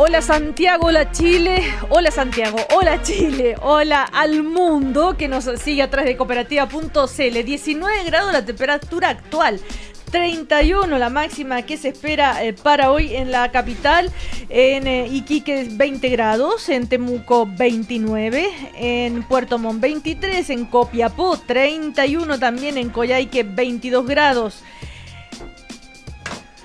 Hola Santiago, hola Chile, hola Santiago, hola Chile, hola al mundo que nos sigue a través de cooperativa.cl. 19 grados la temperatura actual, 31 la máxima que se espera para hoy en la capital, en Iquique 20 grados, en Temuco 29, en Puerto Montt 23, en Copiapó 31, también en Coyhaique 22 grados.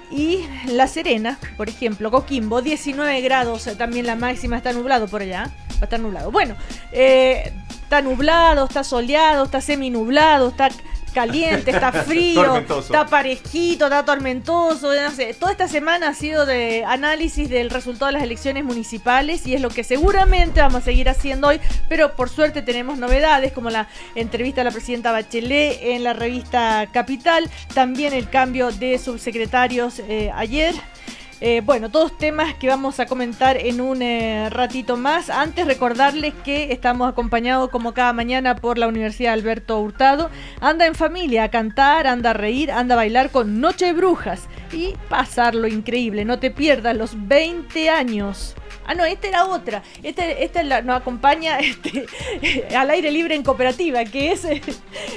Y La Serena, por ejemplo, Coquimbo, 19 grados, también la máxima, está nublado por allá, va a estar nublado. Bueno, está nublado, está soleado, está seminublado, está caliente, está frío, está parejito, está tormentoso, no sé. Toda esta semana ha sido de análisis del resultado de las elecciones municipales y es lo que seguramente vamos a seguir haciendo hoy, pero por suerte tenemos novedades como la entrevista a la presidenta Bachelet en la revista Capital, también el cambio de subsecretarios ayer. Bueno, todos temas que vamos a comentar en un ratito más. Antes recordarles que estamos acompañados como cada mañana por la Universidad Alberto Hurtado. Anda en familia a cantar, anda a reír, anda a bailar con Noche de Brujas y pasarlo increíble. No te pierdas los 20 años. Ah, no, esta era otra. Esta nos acompaña al aire libre en cooperativa, que es...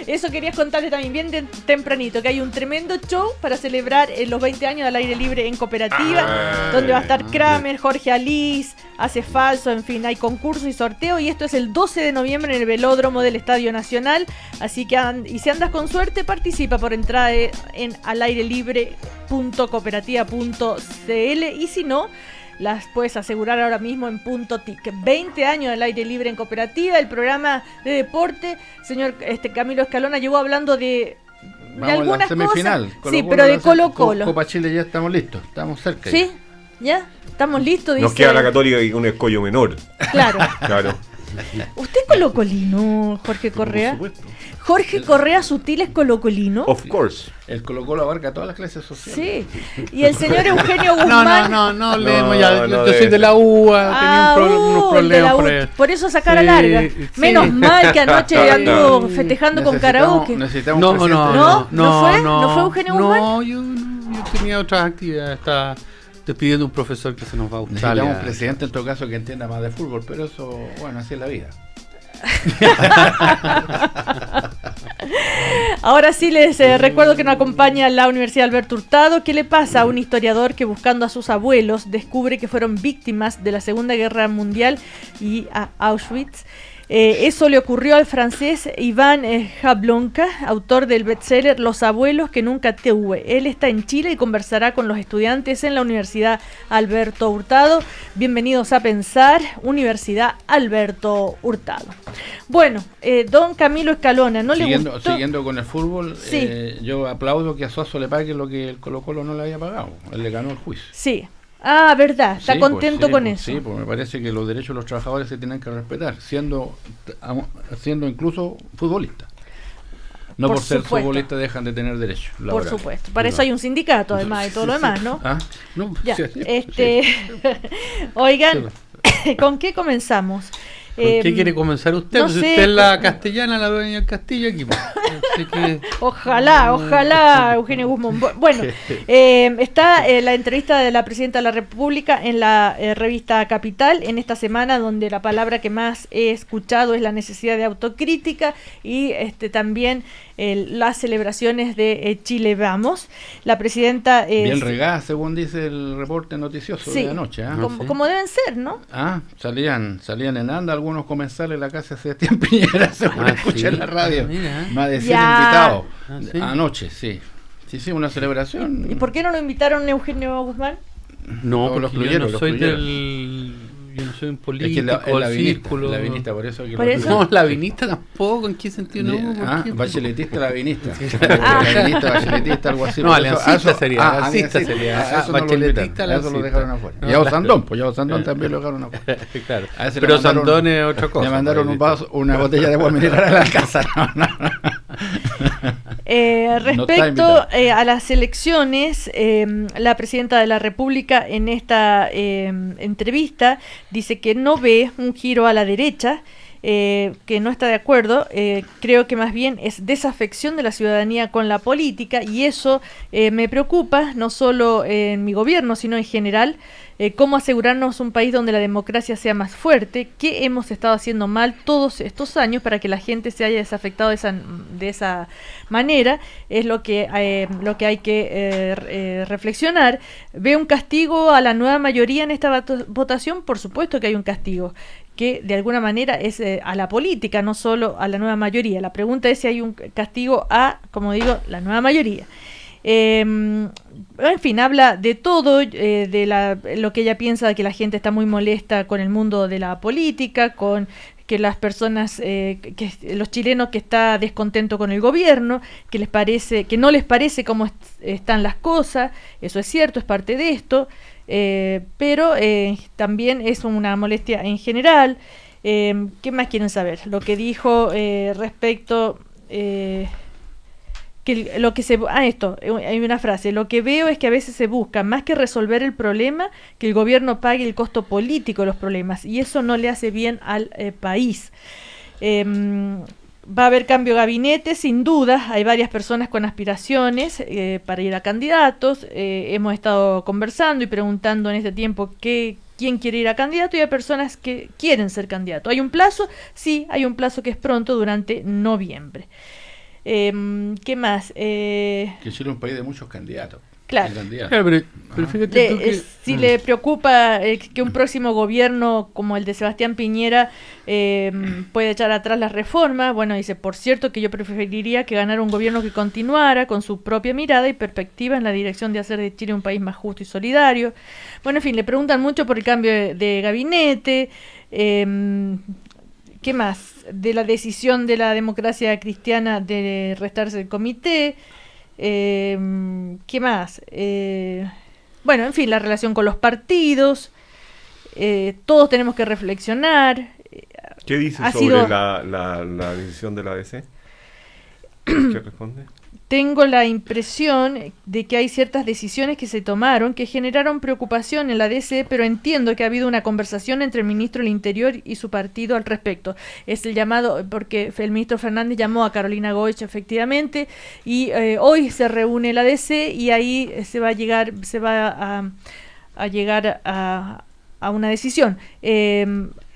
Eso querías contarles también bien tempranito, que hay un tremendo show para celebrar los 20 años al aire libre en cooperativa, donde va a estar Kramer, Jorge Alís, Hace Falso, en fin, hay concurso y sorteo, y esto es el 12 de noviembre en el velódromo del Estadio Nacional, así que y si andas con suerte, participa por entrada en alairelibre.cooperativa.cl, y si no, las puedes asegurar ahora mismo en Punto TIC. 20 años del aire libre en cooperativa, el programa de deporte. Señor Camilo Escalona llegó hablando de algunas semifinal, cosas. Sí, pero de Colo-Colo. Copa Chile ya estamos listos, estamos cerca. ¿Sí? ¿Ya? ¿Estamos listos? Nos queda la Católica y un escollo menor. Claro. Claro. ¿Usted es colocolino, Jorge Correa? Por supuesto. Jorge Correa Sutil es colocolino. Of course. El Colo-Colo abarca todas las clases sociales. Sí. Y el señor Eugenio Guzmán. No, leemos ya. Yo soy de la UA, tenía unos problemas por ahí. Por eso sacar a larga. Menos mal que anoche anduvo festejando con karaoke. ¿No fue Eugenio Guzmán? No, yo tenía otras actividades. Estaba despidiendo un profesor que se nos va a Australia. Necesitamos un presidente en todo caso que entienda más de fútbol, pero eso, bueno, así es la vida. Ahora sí les recuerdo que nos acompaña la Universidad Alberto Hurtado. ¿Qué le pasa a un historiador que buscando a sus abuelos descubre que fueron víctimas de la Segunda Guerra Mundial y a Auschwitz? Eso le ocurrió al francés Iván Jablonka, autor del bestseller Los abuelos que nunca tuve. Él está en Chile y conversará con los estudiantes en la Universidad Alberto Hurtado. Bienvenidos a Pensar, Universidad Alberto Hurtado. Bueno, don Camilo Escalona, ¿no le gustó? Siguiendo con el fútbol, sí. Yo aplaudo que a Suazo le pague lo que el Colo-Colo no le había pagado. Él le ganó el juicio. Sí. Ah, verdad, está contento con eso. Sí, pues me parece que los derechos de los trabajadores se tienen que respetar, siendo incluso futbolistas. No por ser futbolistas dejan de tener derechos laborales. Por supuesto, para eso hay un sindicato además de todo lo demás, ¿no? No, ya. Oigan, ¿con qué comenzamos? ¿Con qué quiere comenzar usted? No pues sé. Usted es la castellana, la dueña del Castillo aquí. Así que... Ojalá, Eugenio Guzmán. Bueno, está la entrevista de la Presidenta de la República en la revista Capital en esta semana, donde la palabra que más he escuchado es la necesidad de autocrítica y también las celebraciones de Chile Vamos. La Presidenta... bien regada, según dice el reporte noticioso de anoche. Como deben ser, ¿no? Salían en anda algunos comensales de la casa de Sebastián Piñera, según escuché en la radio. Más de 100 invitados. Anoche, sí. Sí, una celebración. ¿Y por qué no lo invitaron a Eugenio Guzmán? No, porque yo no soy un político, es que la vinista, por eso que No, la vinista tampoco, ¿en qué sentido no? Bacheletista, la vinista. La vinista, bacheletista, algo así. No, aliancista sería. Bacheletista, eso lo dejaron afuera. Y a Osandón, pues ya Osandón también lo dejaron afuera. Claro. Pero Osandón es otra cosa. Le mandaron una botella de agua mineral a la casa. Respecto a las elecciones, la Presidenta de la República en esta entrevista dice que no ve un giro a la derecha que no está de acuerdo. Creo que más bien es desafección de la ciudadanía con la política, y eso me preocupa, no solo en mi gobierno, sino en general. Cómo asegurarnos un país donde la democracia sea más fuerte, qué hemos estado haciendo mal todos estos años para que la gente se haya desafectado de esa manera, es lo que hay que reflexionar. ¿Ve un castigo a la nueva mayoría en esta votación? Por supuesto que hay un castigo, que de alguna manera es a la política, no solo a la nueva mayoría. La pregunta es si hay un castigo a, como digo, la nueva mayoría. En fin, habla de todo, lo que ella piensa, de que la gente está muy molesta con el mundo de la política, con que las personas, los chilenos, que está descontento con el gobierno, que no les parece cómo están las cosas. Eso es cierto, es parte de esto, pero también es una molestia en general. ¿Qué más quieren saber? Lo que dijo respecto... hay una frase: lo que veo es que a veces se busca, más que resolver el problema, que el gobierno pague el costo político de los problemas, y eso no le hace bien al país. Va a haber cambio de gabinete, sin duda. Hay varias personas con aspiraciones para ir a candidatos. Hemos estado conversando y preguntando en este tiempo quién quiere ir a candidato, y hay personas que quieren ser candidato. ¿Hay un plazo? Sí, hay un plazo que es pronto, durante noviembre. ¿Qué más? Que Chile es un país de muchos candidatos. Claro, pero fíjate tú que... si le preocupa que un próximo gobierno como el de Sebastián Piñera puede echar atrás las reformas, bueno, dice: por cierto que yo preferiría que ganara un gobierno que continuara con su propia mirada y perspectiva en la dirección de hacer de Chile un país más justo y solidario. Bueno, en fin, le preguntan mucho por el cambio de gabinete. ¿Qué más? De la decisión de la democracia cristiana de restarse el comité. ¿Qué más? Bueno, en fin, la relación con los partidos. Todos tenemos que reflexionar. ¿Qué dice sobre la decisión de la ADC? ¿Qué responde? Tengo la impresión de que hay ciertas decisiones que se tomaron que generaron preocupación en la DC, pero entiendo que ha habido una conversación entre el ministro del Interior y su partido al respecto. Es el llamado, porque el ministro Fernández llamó a Carolina Goich, efectivamente, y hoy se reúne la DC, y ahí se va a llegar a una decisión.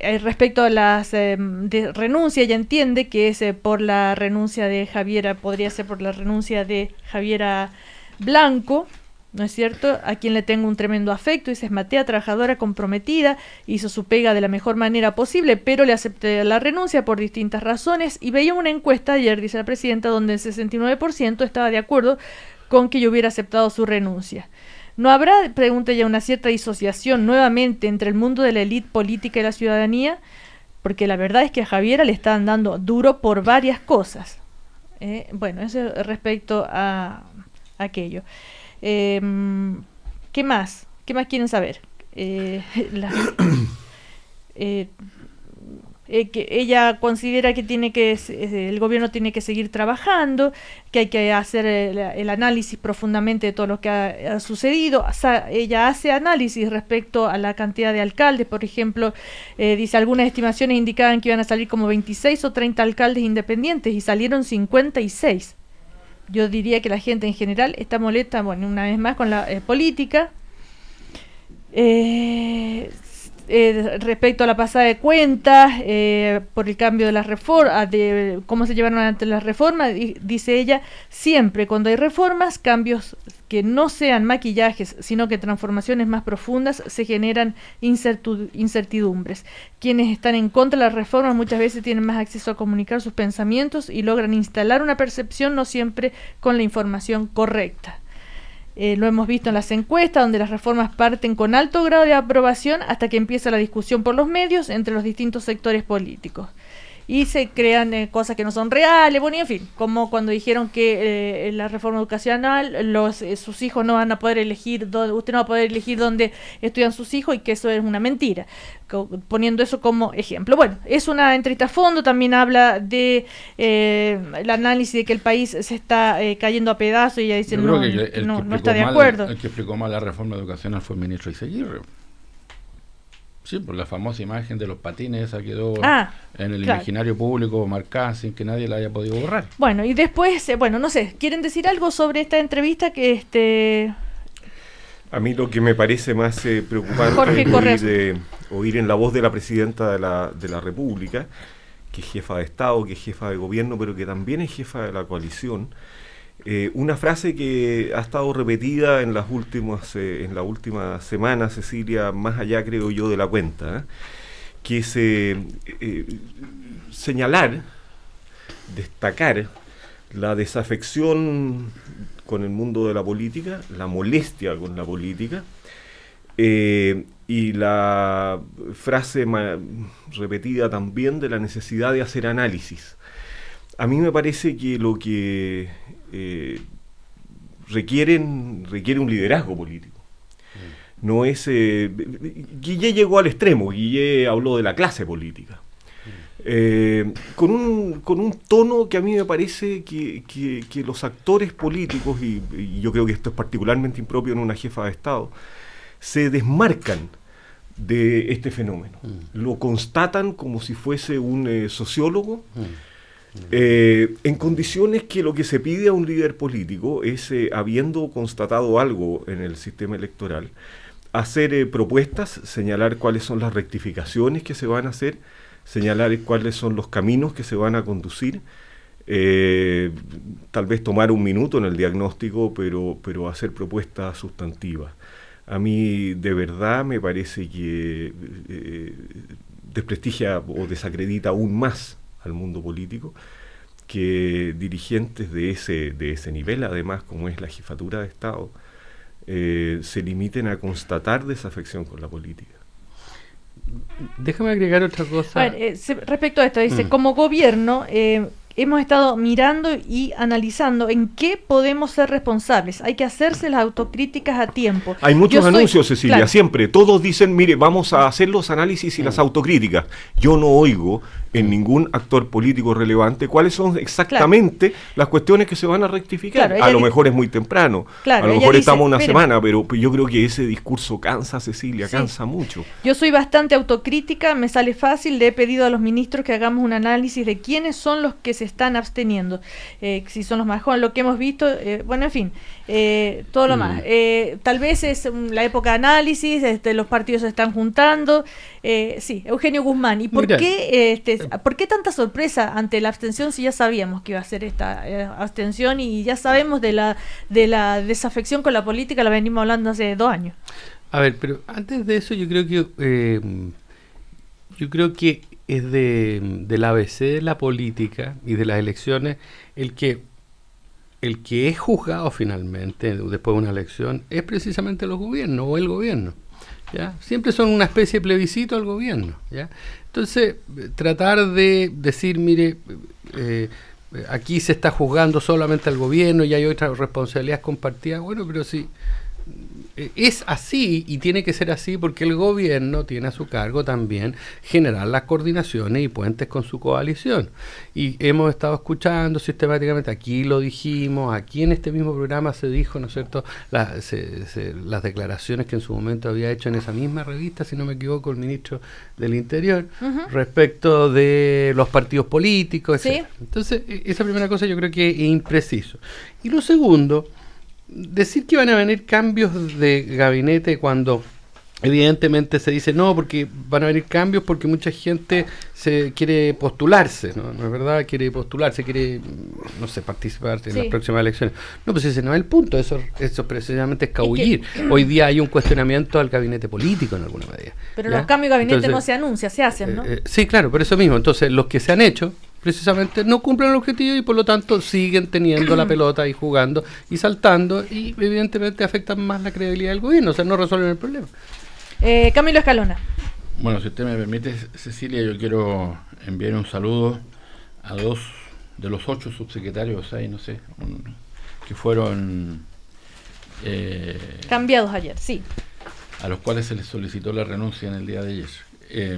Respecto a las de renuncia, ella entiende que es por la renuncia de Javiera, podría ser por la renuncia de Javiera Blanco, ¿no es cierto? A quien le tengo un tremendo afecto, dice: es matea, trabajadora, comprometida, hizo su pega de la mejor manera posible, pero le acepté la renuncia por distintas razones. Y veía una encuesta ayer, dice la presidenta, donde el 69% estaba de acuerdo con que yo hubiera aceptado su renuncia. ¿No habrá, pregunta ella, una cierta disociación nuevamente entre el mundo de la élite política y la ciudadanía? Porque la verdad es que a Javiera le están dando duro por varias cosas. Bueno, eso respecto a aquello. ¿Qué más? ¿Qué más quieren saber? Que ella considera que el gobierno tiene que seguir trabajando, que hay que hacer el análisis profundamente de todo lo que ha sucedido. Ella hace análisis respecto a la cantidad de alcaldes, por ejemplo, dice: algunas estimaciones indicaban que iban a salir como 26 o 30 alcaldes independientes y salieron 56. Yo diría que la gente en general está molesta, bueno, una vez más, con la política. Respecto a la pasada de cuentas, por el cambio de las reformas, de cómo se llevaron ante las reformas, dice ella: siempre cuando hay reformas, cambios que no sean maquillajes, sino que transformaciones más profundas, se generan incertidumbres. Quienes están en contra de las reformas muchas veces tienen más acceso a comunicar sus pensamientos y logran instalar una percepción, no siempre con la información correcta. Lo hemos visto en las encuestas, donde las reformas parten con alto grado de aprobación hasta que empieza la discusión por los medios entre los distintos sectores políticos. Y se crean cosas que no son reales, bueno, y en fin, como cuando dijeron que la reforma educacional, sus hijos no van a poder elegir, usted no va a poder elegir dónde estudian sus hijos, y que eso es una mentira, poniendo eso como ejemplo. Bueno, es una entrevista a fondo, también habla de el análisis de que el país se está cayendo a pedazos, y ella dice no está de acuerdo. El que explicó mal la reforma educacional fue el ministro Iseguirre. Sí, por la famosa imagen de los patines, esa quedó en el imaginario público marcada sin que nadie la haya podido borrar. Bueno, y después, no sé, ¿quieren decir algo sobre esta entrevista que A mí lo que me parece más preocupante es oír en la voz de la presidenta de la República, que es jefa de Estado, que es jefa de gobierno, pero que también es jefa de la coalición, una frase que ha estado repetida en la última semana, Cecilia, más allá creo yo de la cuenta, que es señalar, destacar la desafección con el mundo de la política, la molestia con la política, y la frase repetida también de la necesidad de hacer análisis. A mí me parece que lo que requiere un liderazgo político. No es... Guille llegó al extremo, Guille habló de la clase política. Con un tono que a mí me parece que los actores políticos, y yo creo que esto es particularmente impropio en una jefa de Estado, se desmarcan de este fenómeno. Lo constatan como si fuese un sociólogo, en condiciones que lo que se pide a un líder político es, habiendo constatado algo en el sistema electoral, hacer propuestas, señalar cuáles son las rectificaciones que se van a hacer, señalar cuáles son los caminos que se van a conducir, tal vez tomar un minuto en el diagnóstico, pero hacer propuestas sustantivas. A mí de verdad me parece que desprestigia o desacredita aún más al mundo político que dirigentes de ese nivel, además, como es la jefatura de Estado, se limiten a constatar desafección con la política. Déjame agregar otra cosa. A ver, respecto a esto, dice, como gobierno hemos estado mirando y analizando en qué podemos ser responsables. Hay que hacerse las autocríticas a tiempo. Hay muchos anuncios, Cecilia, claro. Siempre. Todos dicen, mire, vamos a hacer los análisis y las autocríticas. Yo no oigo en ningún actor político relevante cuáles son exactamente las cuestiones que se van a rectificar. Claro, a lo mejor es muy temprano. Claro, a lo mejor estamos una semana, pero yo creo que ese discurso cansa, Cecilia, cansa mucho. Yo soy bastante autocrítica, me sale fácil, le he pedido a los ministros que hagamos un análisis de quiénes son los que se están absteniendo, si son los más jóvenes, lo que hemos visto, bueno, en fin, todo lo más. Tal vez es la época de análisis, los partidos se están juntando. Sí, Eugenio Guzmán, ¿y por qué tanta sorpresa ante la abstención si ya sabíamos que iba a ser esta abstención y ya sabemos de la desafección con la política, la venimos hablando hace 2 años? A ver, pero antes de eso yo creo que es del ABC de la política y de las elecciones el que es juzgado finalmente después de una elección es precisamente los gobiernos o el gobierno, ¿ya? Siempre son una especie de plebiscito al gobierno, ¿ya? Entonces, tratar de decir, mire, aquí se está juzgando solamente al gobierno y hay otras responsabilidades compartidas, bueno, pero sí. Es así y tiene que ser así porque el gobierno tiene a su cargo también generar las coordinaciones y puentes con su coalición. Y hemos estado escuchando sistemáticamente, aquí lo dijimos, aquí en este mismo programa se dijo, ¿no es cierto?, las declaraciones que en su momento había hecho en esa misma revista, si no me equivoco, el ministro del Interior, respecto de los partidos políticos, etc. ¿Sí? Entonces, esa primera cosa yo creo que es impreciso. Y lo segundo, decir que van a venir cambios de gabinete cuando evidentemente se dice no, porque van a venir cambios porque mucha gente se quiere postularse, ¿no? ¿No es verdad? Quiere postularse, quiere, no sé, participar en las próximas elecciones. No, pues ese no es el punto, eso precisamente es escabullir. Hoy día hay un cuestionamiento al gabinete político en alguna medida. Pero ¿ya? Los cambios de gabinete no se anuncian, se hacen, ¿no? Sí, claro, por eso mismo. Entonces, los que se han hecho precisamente no cumplen el objetivo y por lo tanto siguen teniendo la pelota y jugando y saltando y evidentemente afectan más la credibilidad del gobierno, o sea, no resuelven el problema. Camilo Escalona. Bueno, si usted me permite, Cecilia, yo quiero enviar un saludo a 2 de los 8 subsecretarios, ahí no sé, que fueron cambiados ayer, sí, a los cuales se les solicitó la renuncia en el día de ayer.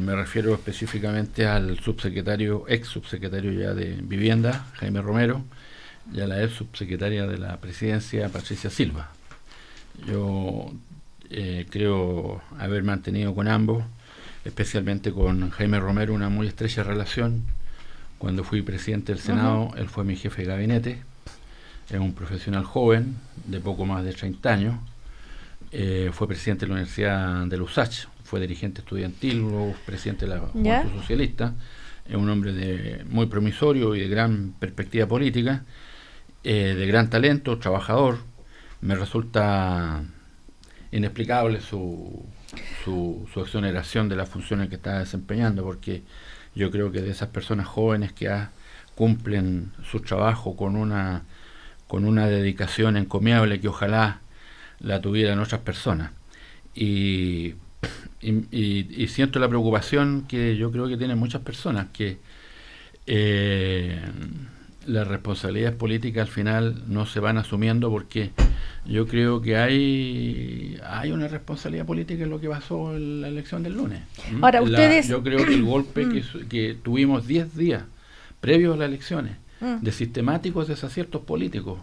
Me refiero específicamente al ex subsecretario ya de Vivienda, Jaime Romero, y a la ex subsecretaria de la Presidencia, Patricia Silva. Yo creo haber mantenido con ambos especialmente con Jaime Romero, una muy estrecha relación. Cuando fui presidente del Senado, él fue mi jefe de gabinete. Es un profesional joven, de poco más de 30 años. Fue presidente de la Universidad de la USACH, fue dirigente estudiantil, luego presidente de la Juventud Socialista. Es un hombre muy promisorio y de gran perspectiva política, de gran talento, trabajador. Me resulta inexplicable su exoneración de las funciones que está desempeñando, porque yo creo que de esas personas jóvenes que cumplen su trabajo con una dedicación encomiable que ojalá la tuvieran otras personas. Y siento la preocupación que yo creo que tienen muchas personas, que las responsabilidades políticas al final no se van asumiendo, porque yo creo que hay una responsabilidad política en lo que pasó en la elección del lunes. Ahora, Yo creo que el golpe que tuvimos 10 días previos a las elecciones, de sistemáticos desaciertos políticos,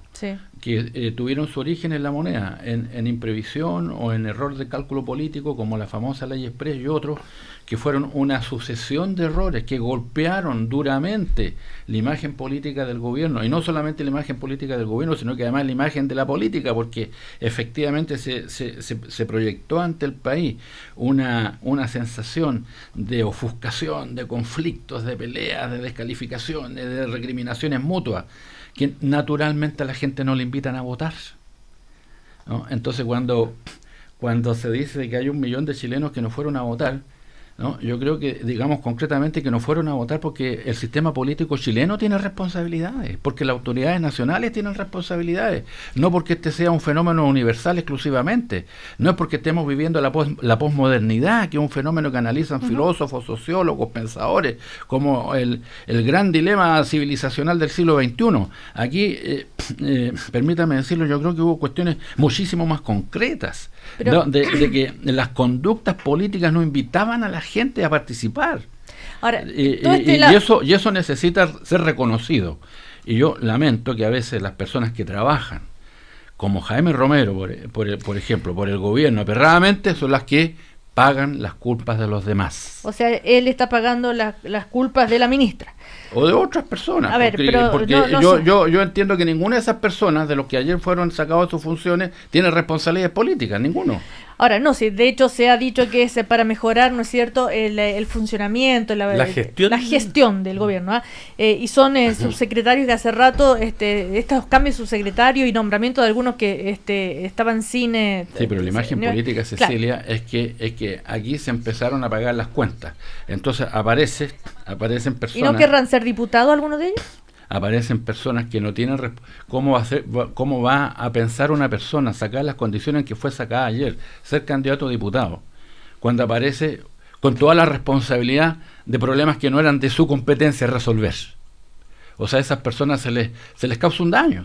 que tuvieron su origen en la moneda, en imprevisión o en error de cálculo político, como la famosa Ley Express y otros, que fueron una sucesión de errores que golpearon duramente la imagen política del gobierno, y no solamente la imagen política del gobierno, sino que además la imagen de la política, porque efectivamente se proyectó ante el país una sensación de ofuscación, de conflictos, de peleas, de descalificaciones, de recriminaciones mutuas, que naturalmente a la gente no le invitan a votar, ¿no? Entonces cuando se dice que hay 1 millón de chilenos que no fueron a votar, ¿no? Yo creo que, digamos concretamente, que no fueron a votar porque el sistema político chileno tiene responsabilidades, porque las autoridades nacionales tienen responsabilidades, no porque este sea un fenómeno universal exclusivamente, no es porque estemos viviendo la posmodernidad, que es un fenómeno que analizan filósofos, sociólogos, pensadores, como el gran dilema civilizacional del siglo XXI. Aquí, permítame decirlo, yo creo que hubo cuestiones muchísimo más concretas, de que las conductas políticas no invitaban a la gente a participar. Ahora, y eso necesita ser reconocido. Y yo lamento que a veces las personas que trabajan, como Jaime Romero, por ejemplo, por el gobierno, aperradamente, son las que pagan las culpas de los demás. O sea, él está pagando las culpas de la ministra. O de otras personas. A ver, porque yo entiendo que ninguna de esas personas, de los que ayer fueron sacados de sus funciones, tiene responsabilidades políticas, ninguno. Ahora, no, sí, de hecho se ha dicho que es para mejorar, ¿no es cierto?, el funcionamiento, la gestión del gobierno, y son subsecretarios que hace rato, estos cambios de subsecretarios y nombramiento de algunos que estaban sin... sí, pero la imagen política, Cecilia, claro, es que aquí se empezaron a pagar las cuentas. Entonces aparecen personas... ¿Y no querrán ser diputados algunos de ellos? Aparecen personas que no tienen... ¿Cómo va a pensar una persona sacar las condiciones en que fue sacada ayer, ser candidato a diputado, cuando aparece con toda la responsabilidad de problemas que no eran de su competencia resolver? O sea, a esas personas se les causa un daño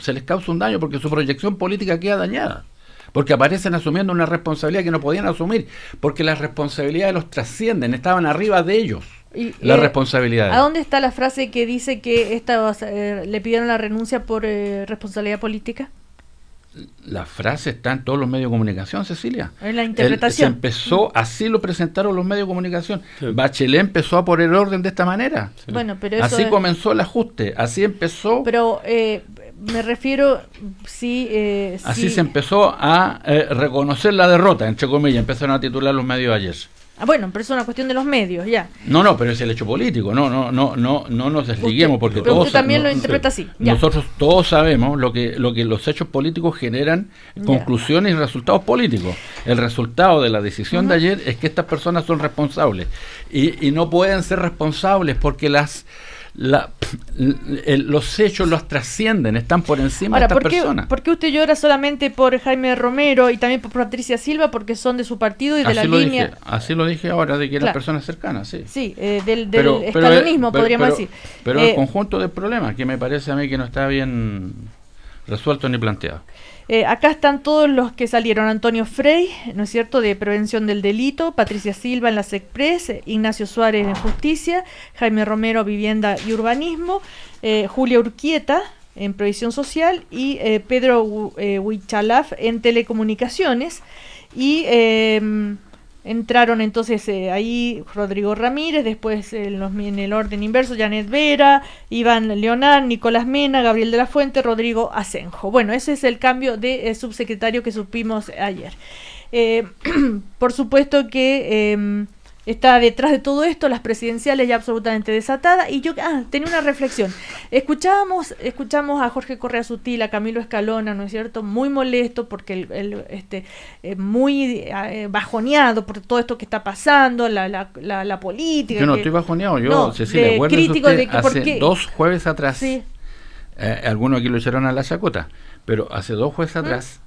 porque su proyección política queda dañada, porque aparecen asumiendo una responsabilidad que no podían asumir, porque las responsabilidades los trascienden, estaban arriba de ellos. La responsabilidad. ¿A dónde está la frase que dice que le pidieron la renuncia por responsabilidad política? La frase está en todos los medios de comunicación, Cecilia. En la interpretación. Se empezó, así lo presentaron los medios de comunicación. Sí. Bachelet empezó a poner orden de esta manera. Sí. Bueno, pero así comenzó el ajuste, así empezó. Pero me refiero, así se empezó a reconocer la derrota, entre comillas, empezaron a titular los medios ayer. Bueno, pero es una cuestión de los medios, ya. No, pero es el hecho político, no nos desliguemos, porque todos... Usted también lo interpreta así, ya. Nosotros todos sabemos lo que los hechos políticos generan, conclusiones y resultados políticos. El resultado de la decisión de ayer es que estas personas son responsables, y no pueden ser responsables porque los hechos los trascienden, están por encima de estas personas. ¿Por qué usted llora solamente por Jaime Romero y también por Patricia Silva? Porque son de su partido y de la línea... Así lo dije ahora, de que eran personas cercanas, sí. Sí, del escalonismo, podríamos decir. Pero el conjunto de problemas, que me parece a mí que no está bien resuelto ni planteado. Acá están todos los que salieron: Antonio Frey, ¿no es cierto?, de Prevención del Delito; Patricia Silva en la SECPRES; Ignacio Suárez en Justicia; Jaime Romero, Vivienda y Urbanismo; Julia Urquieta en Previsión Social; y Pedro Huichalaf en Telecomunicaciones. Y entraron entonces ahí Rodrigo Ramírez, después en el orden inverso Janet Vera, Iván Leonard, Nicolás Mena, Gabriel de la Fuente, Rodrigo Asenjo. Bueno, ese es el cambio de subsecretario que supimos ayer. Por supuesto que está detrás de todo esto las presidenciales ya absolutamente desatadas. Y yo tenía una reflexión. Escuchamos a Jorge Correa Sutil, a Camilo Escalona, ¿no es cierto? Muy molesto porque muy bajoneado por todo esto que está pasando, la política. Yo no estoy bajoneado, Cecilia, crítico de que hace 2 jueves atrás, sí. Algunos aquí lo echaron a la chacota, pero hace 2 jueves atrás,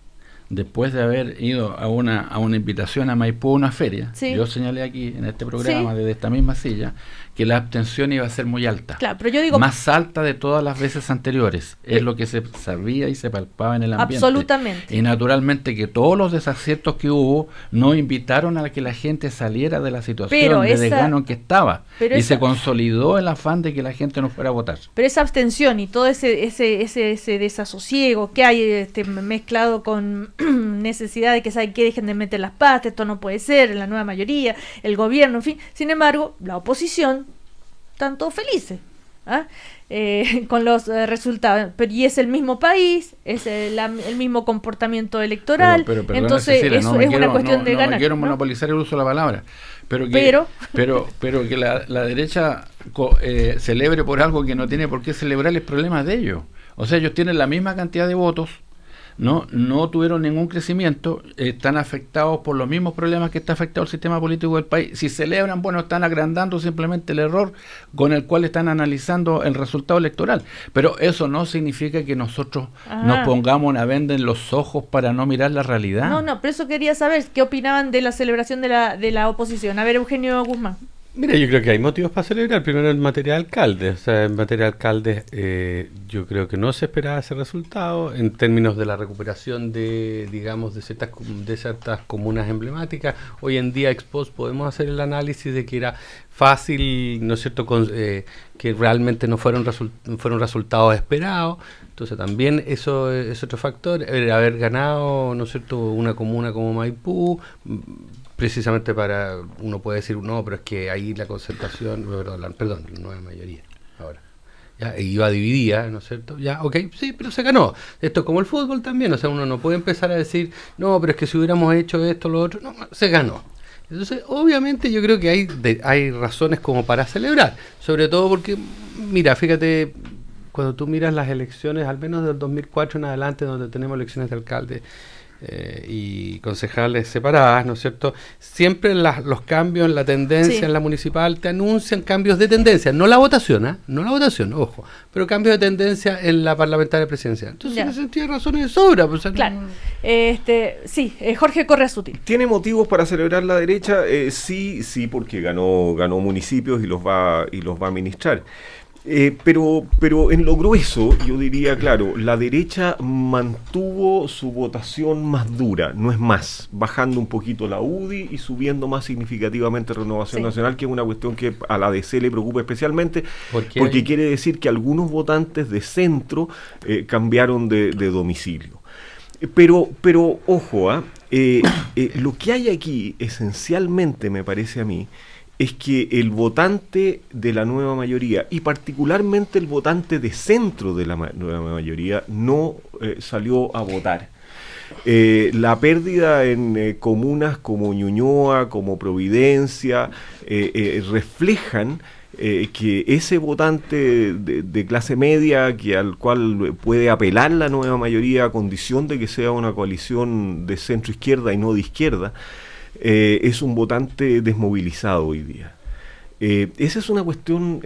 después de haber ido a una invitación a Maipú, a una feria, sí. Yo señalé aquí en este programa, sí. Desde esta misma silla, que la abstención iba a ser muy alta. Claro, pero yo digo, más alta de todas las veces anteriores. Es lo que se sabía y se palpaba en el ambiente. Absolutamente. Y naturalmente que todos los desaciertos que hubo no invitaron a que la gente saliera de la situación de desgano en que estaba. Y se consolidó el afán de que la gente no fuera a votar. Pero esa abstención y todo ese desasosiego que hay mezclado con necesidad de que dejen de meter las patas, esto no puede ser, la nueva mayoría, el gobierno, en fin. Sin embargo, la oposición están todos felices con los resultados, pero y es el mismo país, es el mismo comportamiento electoral, pero entonces Cecilia, eso es una cuestión de ganar. No quiero monopolizar el uso de la palabra, pero que la derecha celebre por algo que no tiene por qué celebrar es problema de ellos. O sea, ellos tienen la misma cantidad de votos, no tuvieron ningún crecimiento, están afectados por los mismos problemas que está afectado el sistema político del país. Si celebran, están agrandando simplemente el error con el cual están analizando el resultado electoral. Pero eso no significa que nosotros nos pongamos una venda en los ojos para no mirar la realidad. No, pero eso quería saber, ¿qué opinaban de la celebración de la oposición? A ver, Eugenio Guzmán. Mira, yo creo que hay motivos para celebrar. Primero, en materia de alcalde. O sea, en materia de alcalde, yo creo que no se esperaba ese resultado en términos de la recuperación de ciertas comunas emblemáticas. Hoy en día, ex post, podemos hacer el análisis de que era fácil, ¿no es cierto?, que realmente no fueron resultados esperados. Entonces, también eso es otro factor. Haber ganado, ¿no es cierto?, una comuna como Maipú, precisamente uno puede decir, no, pero es que ahí la concentración, perdón, la nueva mayoría, ahora, ya, iba dividida, ¿no es cierto? Ya, ok, sí, pero se ganó. Esto es como el fútbol también, o sea, uno no puede empezar a decir, no, pero es que si hubiéramos hecho esto, lo otro, no, se ganó. Entonces, obviamente yo creo que hay razones como para celebrar, sobre todo porque, mira, fíjate, cuando tú miras las elecciones, al menos del 2004 en adelante, donde tenemos elecciones de alcalde, y concejales separadas, ¿no es cierto? Siempre los cambios en la tendencia en la municipal te anuncian cambios de tendencia, no la votación, ojo, pero cambios de tendencia en la parlamentaria presidencial. Entonces, tiene razones de sobra. Pues, claro. Jorge Correa Sutil. ¿Tiene motivos para celebrar la derecha? Sí, porque ganó municipios y los va a administrar. Pero en lo grueso, yo diría, claro, la derecha mantuvo su votación más dura, no es más, bajando un poquito la UDI y subiendo más significativamente Renovación Nacional, que es una cuestión que a la DC le preocupa especialmente, porque quiere decir que algunos votantes de centro cambiaron de domicilio. Pero ojo, lo que hay aquí, esencialmente, me parece a mí, es que el votante de la nueva mayoría, y particularmente el votante de centro de la nueva mayoría, no salió a votar. La pérdida en comunas como Ñuñoa, como Providencia, reflejan que ese votante de clase media, al cual puede apelar la nueva mayoría a condición de que sea una coalición de centro-izquierda y no de izquierda, es un votante desmovilizado hoy día. Esa es una cuestión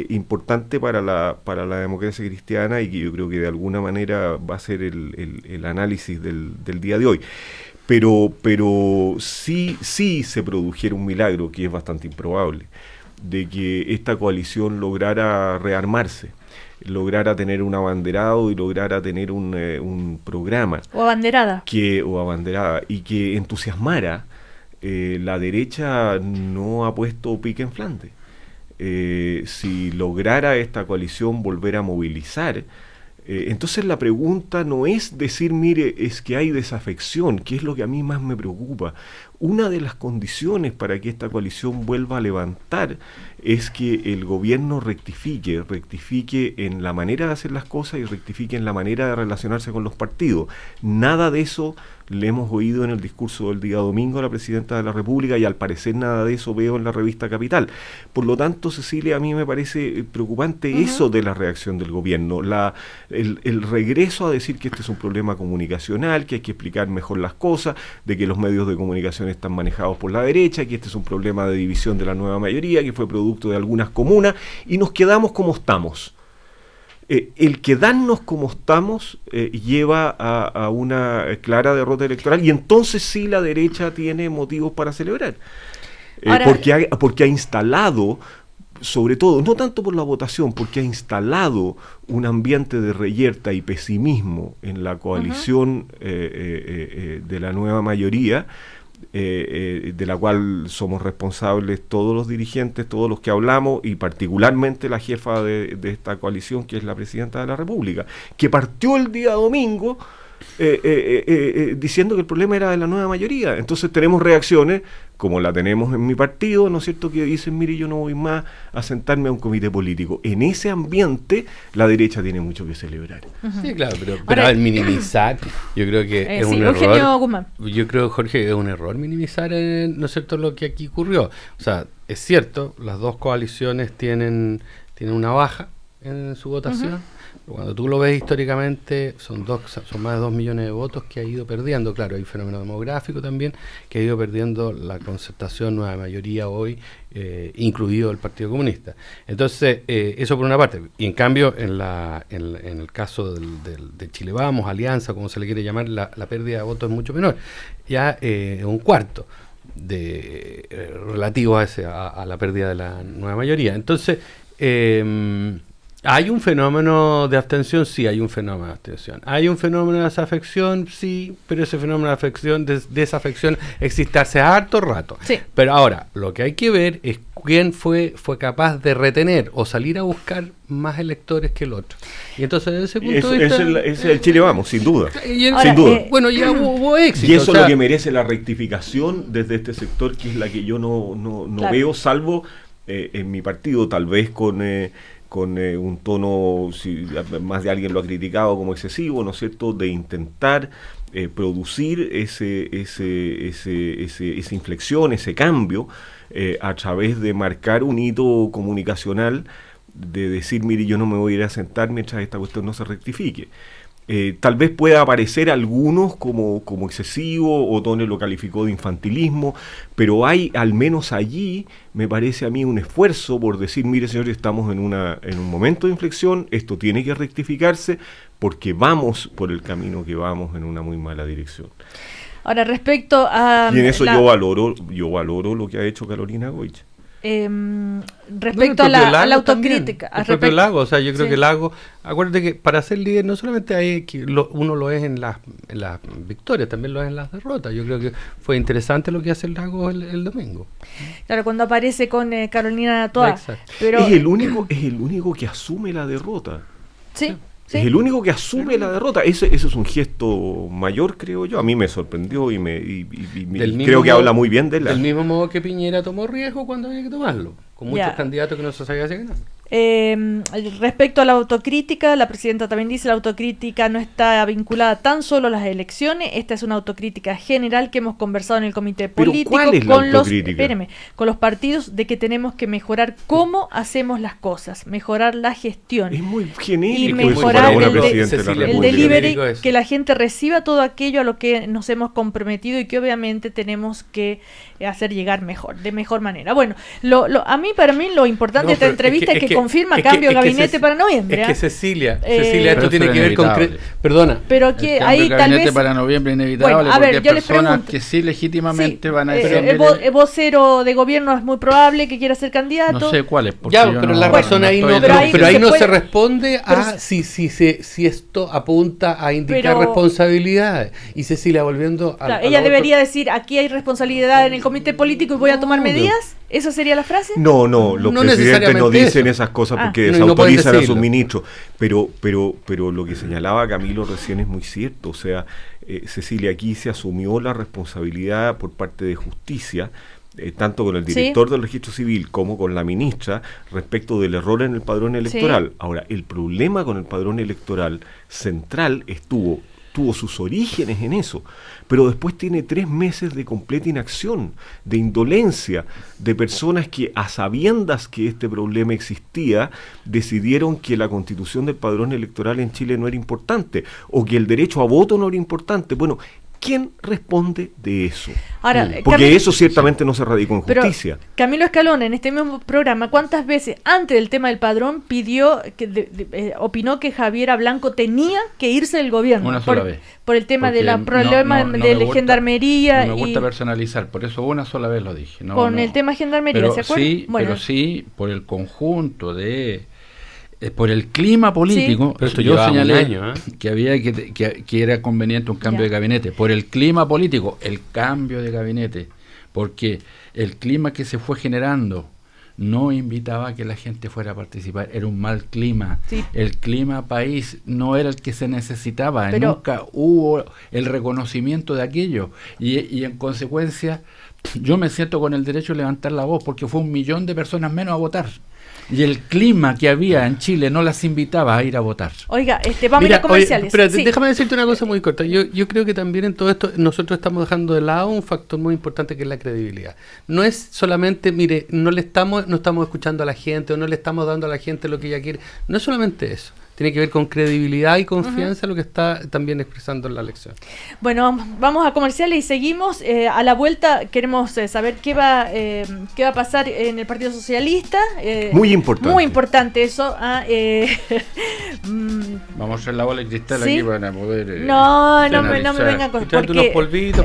importante para la democracia cristiana, y que yo creo que de alguna manera va a ser el análisis del día de hoy. Pero sí se produjera un milagro, que es bastante improbable, de que esta coalición lograra rearmarse, lograra tener un abanderado y lograra tener un programa. O abanderada, y que entusiasmara. La derecha no ha puesto pique en Flandes. Si lograra esta coalición volver a movilizar, Entonces la pregunta no es decir, mire, es que hay desafección, que es lo que a mí más me preocupa. Una de las condiciones para que esta coalición vuelva a levantar es que el gobierno rectifique en la manera de hacer las cosas y rectifique en la manera de relacionarse con los partidos. Nada de eso le hemos oído en el discurso del día domingo a la Presidenta de la República y al parecer nada de eso veo en la revista Capital. Por lo tanto, Cecilia, a mí me parece preocupante eso de la reacción del gobierno, el regreso a decir que este es un problema comunicacional, que hay que explicar mejor las cosas, de que los medios de comunicación están manejados por la derecha, que este es un problema de división de la nueva mayoría, que fue producto de algunas comunas, y nos quedamos como estamos. El quedarnos como estamos lleva a una clara derrota electoral, y entonces sí la derecha tiene motivos para celebrar. Porque ha instalado, sobre todo, no tanto por la votación, porque ha instalado un ambiente de reyerta y pesimismo en la coalición de la nueva mayoría, de la cual somos responsables todos los dirigentes, todos los que hablamos, y particularmente la jefa de esta coalición, que es la Presidenta de la República, que partió el día domingo diciendo que el problema era de la nueva mayoría. Entonces tenemos reacciones, como la tenemos en mi partido, ¿no es cierto?, que dicen, mire, yo no voy más a sentarme a un comité político. En ese ambiente la derecha tiene mucho que celebrar. Sí, claro, pero al minimizar, yo creo que es un error. Guzmán. Yo creo, Jorge, que es un error minimizar, ¿no es cierto?, lo que aquí ocurrió. O sea, es cierto, las dos coaliciones tienen una baja en su votación. Cuando tú lo ves históricamente, son más de 2 millones de votos que ha ido perdiendo. Claro, hay un fenómeno demográfico también que ha ido perdiendo la Concertación, nueva mayoría hoy, incluido el Partido Comunista. Entonces, eso por una parte. Y en cambio, en el caso de Chile Vamos, Alianza, como se le quiere llamar, la pérdida de votos es mucho menor. Ya un cuarto relativo a la pérdida de la nueva mayoría. Entonces, ¿hay un fenómeno de abstención? Sí, hay un fenómeno de abstención. ¿Hay un fenómeno de desafección? Sí, pero ese fenómeno de desafección existe hace harto rato. Sí. Pero ahora, lo que hay que ver es quién fue capaz de retener o salir a buscar más electores que el otro. Y entonces, desde ese punto de vista... Es el Chile Vamos, sin duda. Sin duda. Bueno, ya hubo éxito. Y eso es lo que merece la rectificación desde este sector, que es la que yo no veo, salvo en mi partido, tal vez con un tono, si más de alguien lo ha criticado como excesivo, ¿no es cierto?, de intentar producir esa inflexión, ese cambio, a través de marcar un hito comunicacional, de decir, mire, yo no me voy a ir a sentar mientras esta cuestión no se rectifique. Tal vez pueda aparecer algunos como excesivo, o Tone lo calificó de infantilismo, pero hay, al menos allí, me parece a mí un esfuerzo por decir, mire, señores, estamos en un momento de inflexión, esto tiene que rectificarse, porque vamos por el camino que vamos en una muy mala dirección. Ahora, respecto a... Y en eso yo valoro lo que ha hecho Carolina Goich. Respecto a la autocrítica, respecto al Lago, o sea, yo creo que el Lago, acuérdate que para ser líder no solamente hay uno lo es en las victorias, también lo es en las derrotas. Yo creo que fue interesante lo que hace el Lago el domingo. Claro, cuando aparece con Carolina Toa, pero es el único que asume la derrota. Sí. ¿Sí? Es el único que asume la derrota. Ese es un gesto mayor, creo yo. A mí me sorprendió y creo que habla muy bien de él. Del mismo modo que Piñera tomó riesgo cuando había que tomarlo, con muchos candidatos que no se sabía si ganar. Respecto a la autocrítica, la presidenta también dice: la autocrítica no está vinculada tan solo a las elecciones, esta es una autocrítica general que hemos conversado en el comité político. ¿Cuál es la autocrítica? Con los partidos, de que tenemos que mejorar cómo hacemos las cosas, mejorar la gestión. Es muy genérico, y mejorar el delivery, que la gente reciba todo aquello a lo que nos hemos comprometido y que obviamente tenemos que hacer llegar de mejor manera. Bueno, para mí lo importante de esta entrevista es que confirma cambio de gabinete para noviembre. Es que Cecilia, esto tiene que ver con... Perdona. Pero que ahí tal vez... para noviembre inevitable, bueno, a ver, porque yo hay personas que sí legítimamente van a decir... El vocero de gobierno es muy probable que quiera ser candidato. No sé cuál es. Pero la razón ahí no se responde a si esto apunta a indicar responsabilidades. Y Cecilia, volviendo a... ella debería decir, aquí hay responsabilidad en el comité político y voy a tomar medidas. ¿Esa sería la frase? No, los No presidentes no necesariamente dicen eso. esas cosas porque No, y no desautorizan pueden a sus decirlo. ministros. Pero lo que señalaba Camilo recién es muy cierto. O sea, Cecilia, aquí se asumió la responsabilidad por parte de Justicia, tanto con el director del Registro Civil como con la ministra, respecto del error en el padrón electoral. Ahora, el problema con el padrón electoral central tuvo sus orígenes en eso, pero después tiene 3 meses de completa inacción, de indolencia, de personas que, a sabiendas que este problema existía, decidieron que la constitución del padrón electoral en Chile no era importante, o que el derecho a voto no era importante. Bueno, ¿quién responde de eso? Ahora, Porque eso ciertamente no se radicó en justicia. Pero Camilo Escalona, en este mismo programa, ¿cuántas veces antes del tema del padrón opinó que Javiera Blanco tenía que irse del gobierno? Una sola vez. Por el tema Porque de los problemas no de me la gusta- gendarmería. No me gusta y personalizar, por eso una sola vez lo dije. con el tema gendarmería, pero ¿se acuerdan? sí, Bueno. pero sí, por el conjunto por el clima político, Pero esto yo llevaba un señalé año, que había que era conveniente un cambio Ya. de gabinete. Por el clima político, el cambio de gabinete, porque el clima que se fue generando no invitaba a que la gente fuera a participar, era un mal clima. Sí. El clima país no era el que se necesitaba, Pero- nunca hubo el reconocimiento de aquello, y en consecuencia yo me siento con el derecho de levantar la voz, porque fue 1 millón de personas menos a votar, y el clima que había en Chile no las invitaba a ir a votar. Oiga, vamos a ir a comerciales. Pero Sí. déjame decirte una cosa muy corta. Yo creo que también en todo esto nosotros estamos dejando de lado un factor muy importante, que es la credibilidad. No es solamente, mire, no estamos escuchando a la gente, o no le estamos dando a la gente lo que ella quiere. No es solamente eso. Tiene que ver con credibilidad y confianza, lo que está también expresando en la elección. Bueno, vamos a comerciales y seguimos. A la vuelta queremos saber qué va a pasar en el Partido Socialista. Muy importante. Muy importante eso. Vamos a hacer la bola de cristal ¿Sí? aquí para poder no me analizar. vengan con Y tráete unos polvitos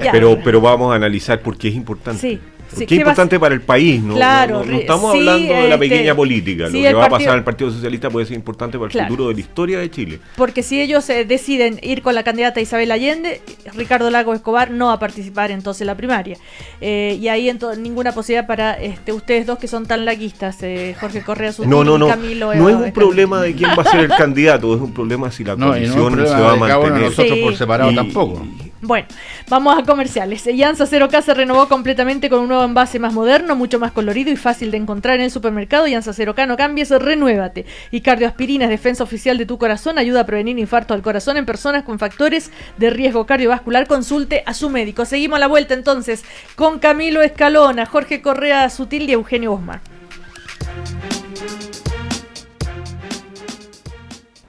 ya. Pero vamos a analizar porque es importante. Sí. Sí, Porque es ¿qué va a importante para el país, ¿no? Claro, no estamos sí, hablando de la pequeña política. sí, Lo que el va a partido- pasar en el Partido Socialista puede ser importante para el Claro. futuro de la historia de Chile. Porque si ellos deciden ir con la candidata Isabel Allende, Ricardo Lagos Escobar no va a participar entonces en la primaria. Y ahí ninguna posibilidad para ustedes dos que son tan laguistas, Jorge Correa Sutil No. y Camilo. No es un problema de quién va a ser el candidato, es un problema si la No, y no es un coalición se problema va a de cada uno de mantener. nosotros Sí. por separado Y- tampoco. Bueno, vamos a comerciales. Llanza 0K se renovó completamente con un nuevo envase más moderno, mucho más colorido y fácil de encontrar en el supermercado. Llanza 0K, no cambies, renuévate. Y Cardioaspirina es defensa oficial de tu corazón, ayuda a prevenir infarto al corazón en personas con factores de riesgo cardiovascular. Consulte a su médico. Seguimos a la vuelta entonces con Camilo Escalona, Jorge Correa Sutil y Eugenio Guzmán.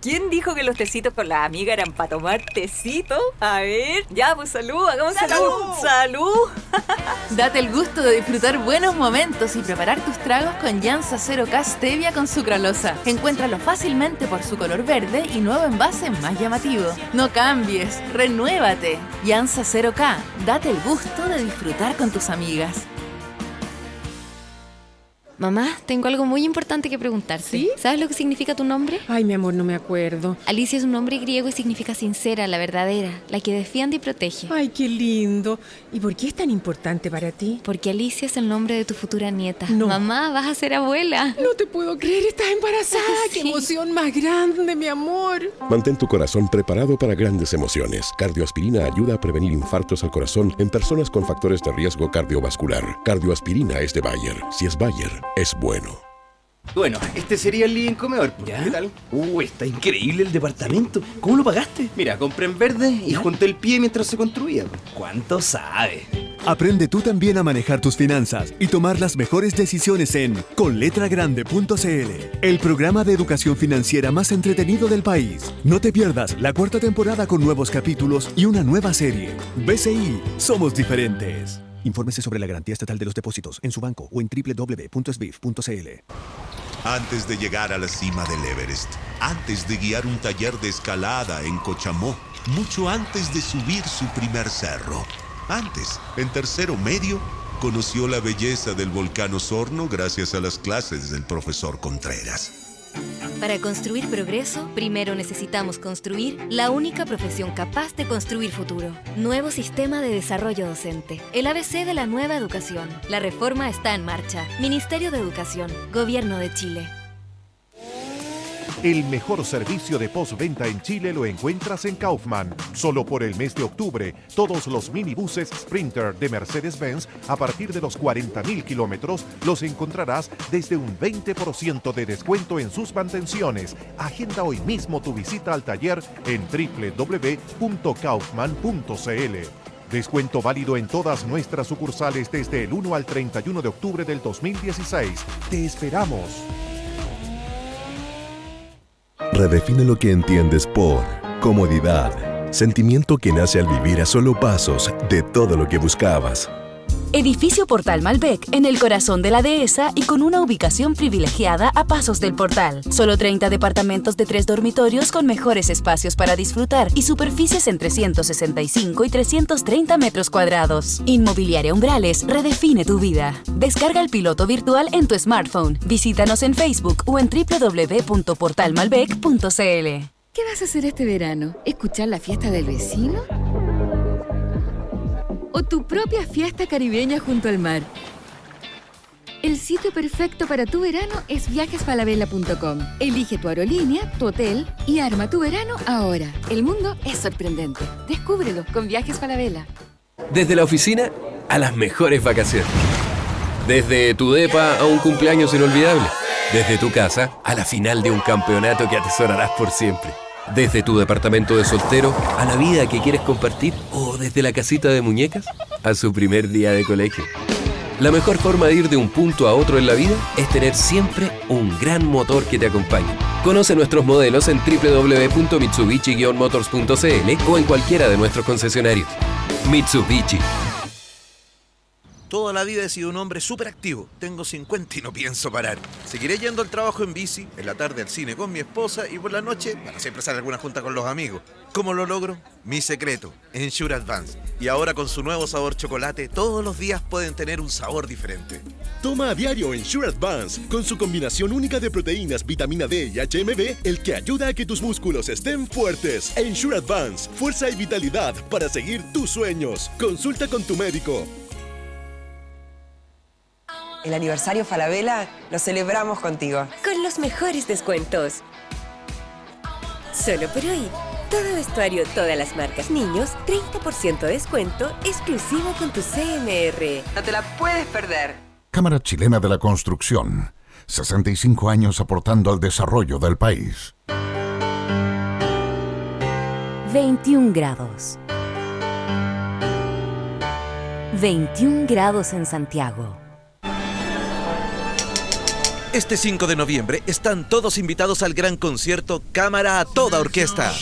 ¿Quién dijo que los tecitos con la amiga eran para tomar tecito? A ver, ya, pues salud, hagamos salud. ¡Salud! Date el gusto de disfrutar buenos momentos y preparar tus tragos con Llanza 0K Stevia con sucralosa. Encuéntralo fácilmente por su color verde y nuevo envase más llamativo. No cambies, renuévate. Llanza 0K, date el gusto de disfrutar con tus amigas. Mamá, tengo algo muy importante que preguntarte. ¿Sí? ¿Sabes lo que significa tu nombre? Ay, mi amor, no me acuerdo. Alicia es un nombre griego y significa sincera, la verdadera, la que defiende y protege. Ay, qué lindo. ¿Y por qué es tan importante para ti? Porque Alicia es el nombre de tu futura nieta. No. Mamá, vas a ser abuela. No te puedo creer, estás embarazada. ¡Qué Sí. emoción más grande, mi amor! Mantén tu corazón preparado para grandes emociones. Cardioaspirina ayuda a prevenir infartos al corazón en personas con factores de riesgo cardiovascular. Cardioaspirina es de Bayer. Si es Bayer, es bueno. Bueno, este sería el living comedor. ¿Qué tal? Está increíble el departamento. ¿Cómo lo pagaste? Mira, compré en verde y junté el pie mientras se construía. ¿Cuánto sabe? Aprende tú también a manejar tus finanzas y tomar las mejores decisiones en conletragrande.cl, el programa de educación financiera más entretenido del país. No te pierdas la 4ª temporada con nuevos capítulos y una nueva serie. BCI, somos diferentes. Infórmese sobre la garantía estatal de los depósitos en su banco o en www.sbif.cl. Antes de llegar a la cima del Everest, antes de guiar un taller de escalada en Cochamó, mucho antes de subir su primer cerro, antes, en tercero medio, conoció la belleza del volcán Osorno gracias a las clases del profesor Contreras. Para construir progreso, primero necesitamos construir la única profesión capaz de construir futuro. Nuevo sistema de desarrollo docente. El ABC de la nueva educación. La reforma está en marcha. Ministerio de Educación. Gobierno de Chile. El mejor servicio de postventa en Chile lo encuentras en Kaufman. Solo por el mes de octubre, todos los minibuses Sprinter de Mercedes-Benz a partir de los 40.000 kilómetros los encontrarás desde un 20% de descuento en sus mantenciones. Agenda hoy mismo tu visita al taller en www.kaufman.cl. Descuento válido en todas nuestras sucursales desde el 1 al 31 de octubre del 2016. Te esperamos. Redefine lo que entiendes por comodidad, sentimiento que nace al vivir a solo pasos de todo lo que buscabas. Edificio Portal Malbec, en el corazón de la Dehesa y con una ubicación privilegiada a pasos del Portal. Solo 30 departamentos de 3 dormitorios con mejores espacios para disfrutar y superficies entre 165 y 330 metros cuadrados. Inmobiliaria Umbrales, redefine tu vida. Descarga el piloto virtual en tu smartphone. Visítanos en Facebook o en www.portalmalbec.cl. ¿Qué vas a hacer este verano? ¿Escuchar la fiesta del vecino? ¿O tu propia fiesta caribeña junto al mar? El sitio perfecto para tu verano es viajesfalabella.com. Elige tu aerolínea, tu hotel y arma tu verano ahora. El mundo es sorprendente. Descúbrelo con Viajes Falabella. Desde la oficina a las mejores vacaciones. Desde tu depa a un cumpleaños inolvidable. Desde tu casa a la final de un campeonato que atesorarás por siempre. Desde tu departamento de soltero a la vida que quieres compartir, o desde la casita de muñecas a su primer día de colegio. La mejor forma de ir de un punto a otro en la vida es tener siempre un gran motor que te acompañe. Conoce nuestros modelos en www.mitsubishi-motors.cl o en cualquiera de nuestros concesionarios. Mitsubishi. Toda la vida he sido un hombre súper activo. Tengo 50 y no pienso parar. Seguiré yendo al trabajo en bici, en la tarde al cine con mi esposa y por la noche, para siempre sale alguna junta con los amigos. ¿Cómo lo logro? Mi secreto, Ensure Advance. Y ahora con su nuevo sabor chocolate, todos los días pueden tener un sabor diferente. Toma a diario Ensure Advance, con su combinación única de proteínas, vitamina D y HMB, el que ayuda a que tus músculos estén fuertes. Ensure Advance, fuerza y vitalidad para seguir tus sueños. Consulta con tu médico. El aniversario Falabella lo celebramos contigo. Con los mejores descuentos. Solo por hoy. Todo vestuario, todas las marcas niños, 30% de descuento exclusivo con tu CMR. No te la puedes perder. Cámara Chilena de la Construcción. 65 años aportando al desarrollo del país. 21 grados. 21 grados en Santiago. Este 5 de noviembre están todos invitados al gran concierto Cámara a toda orquesta.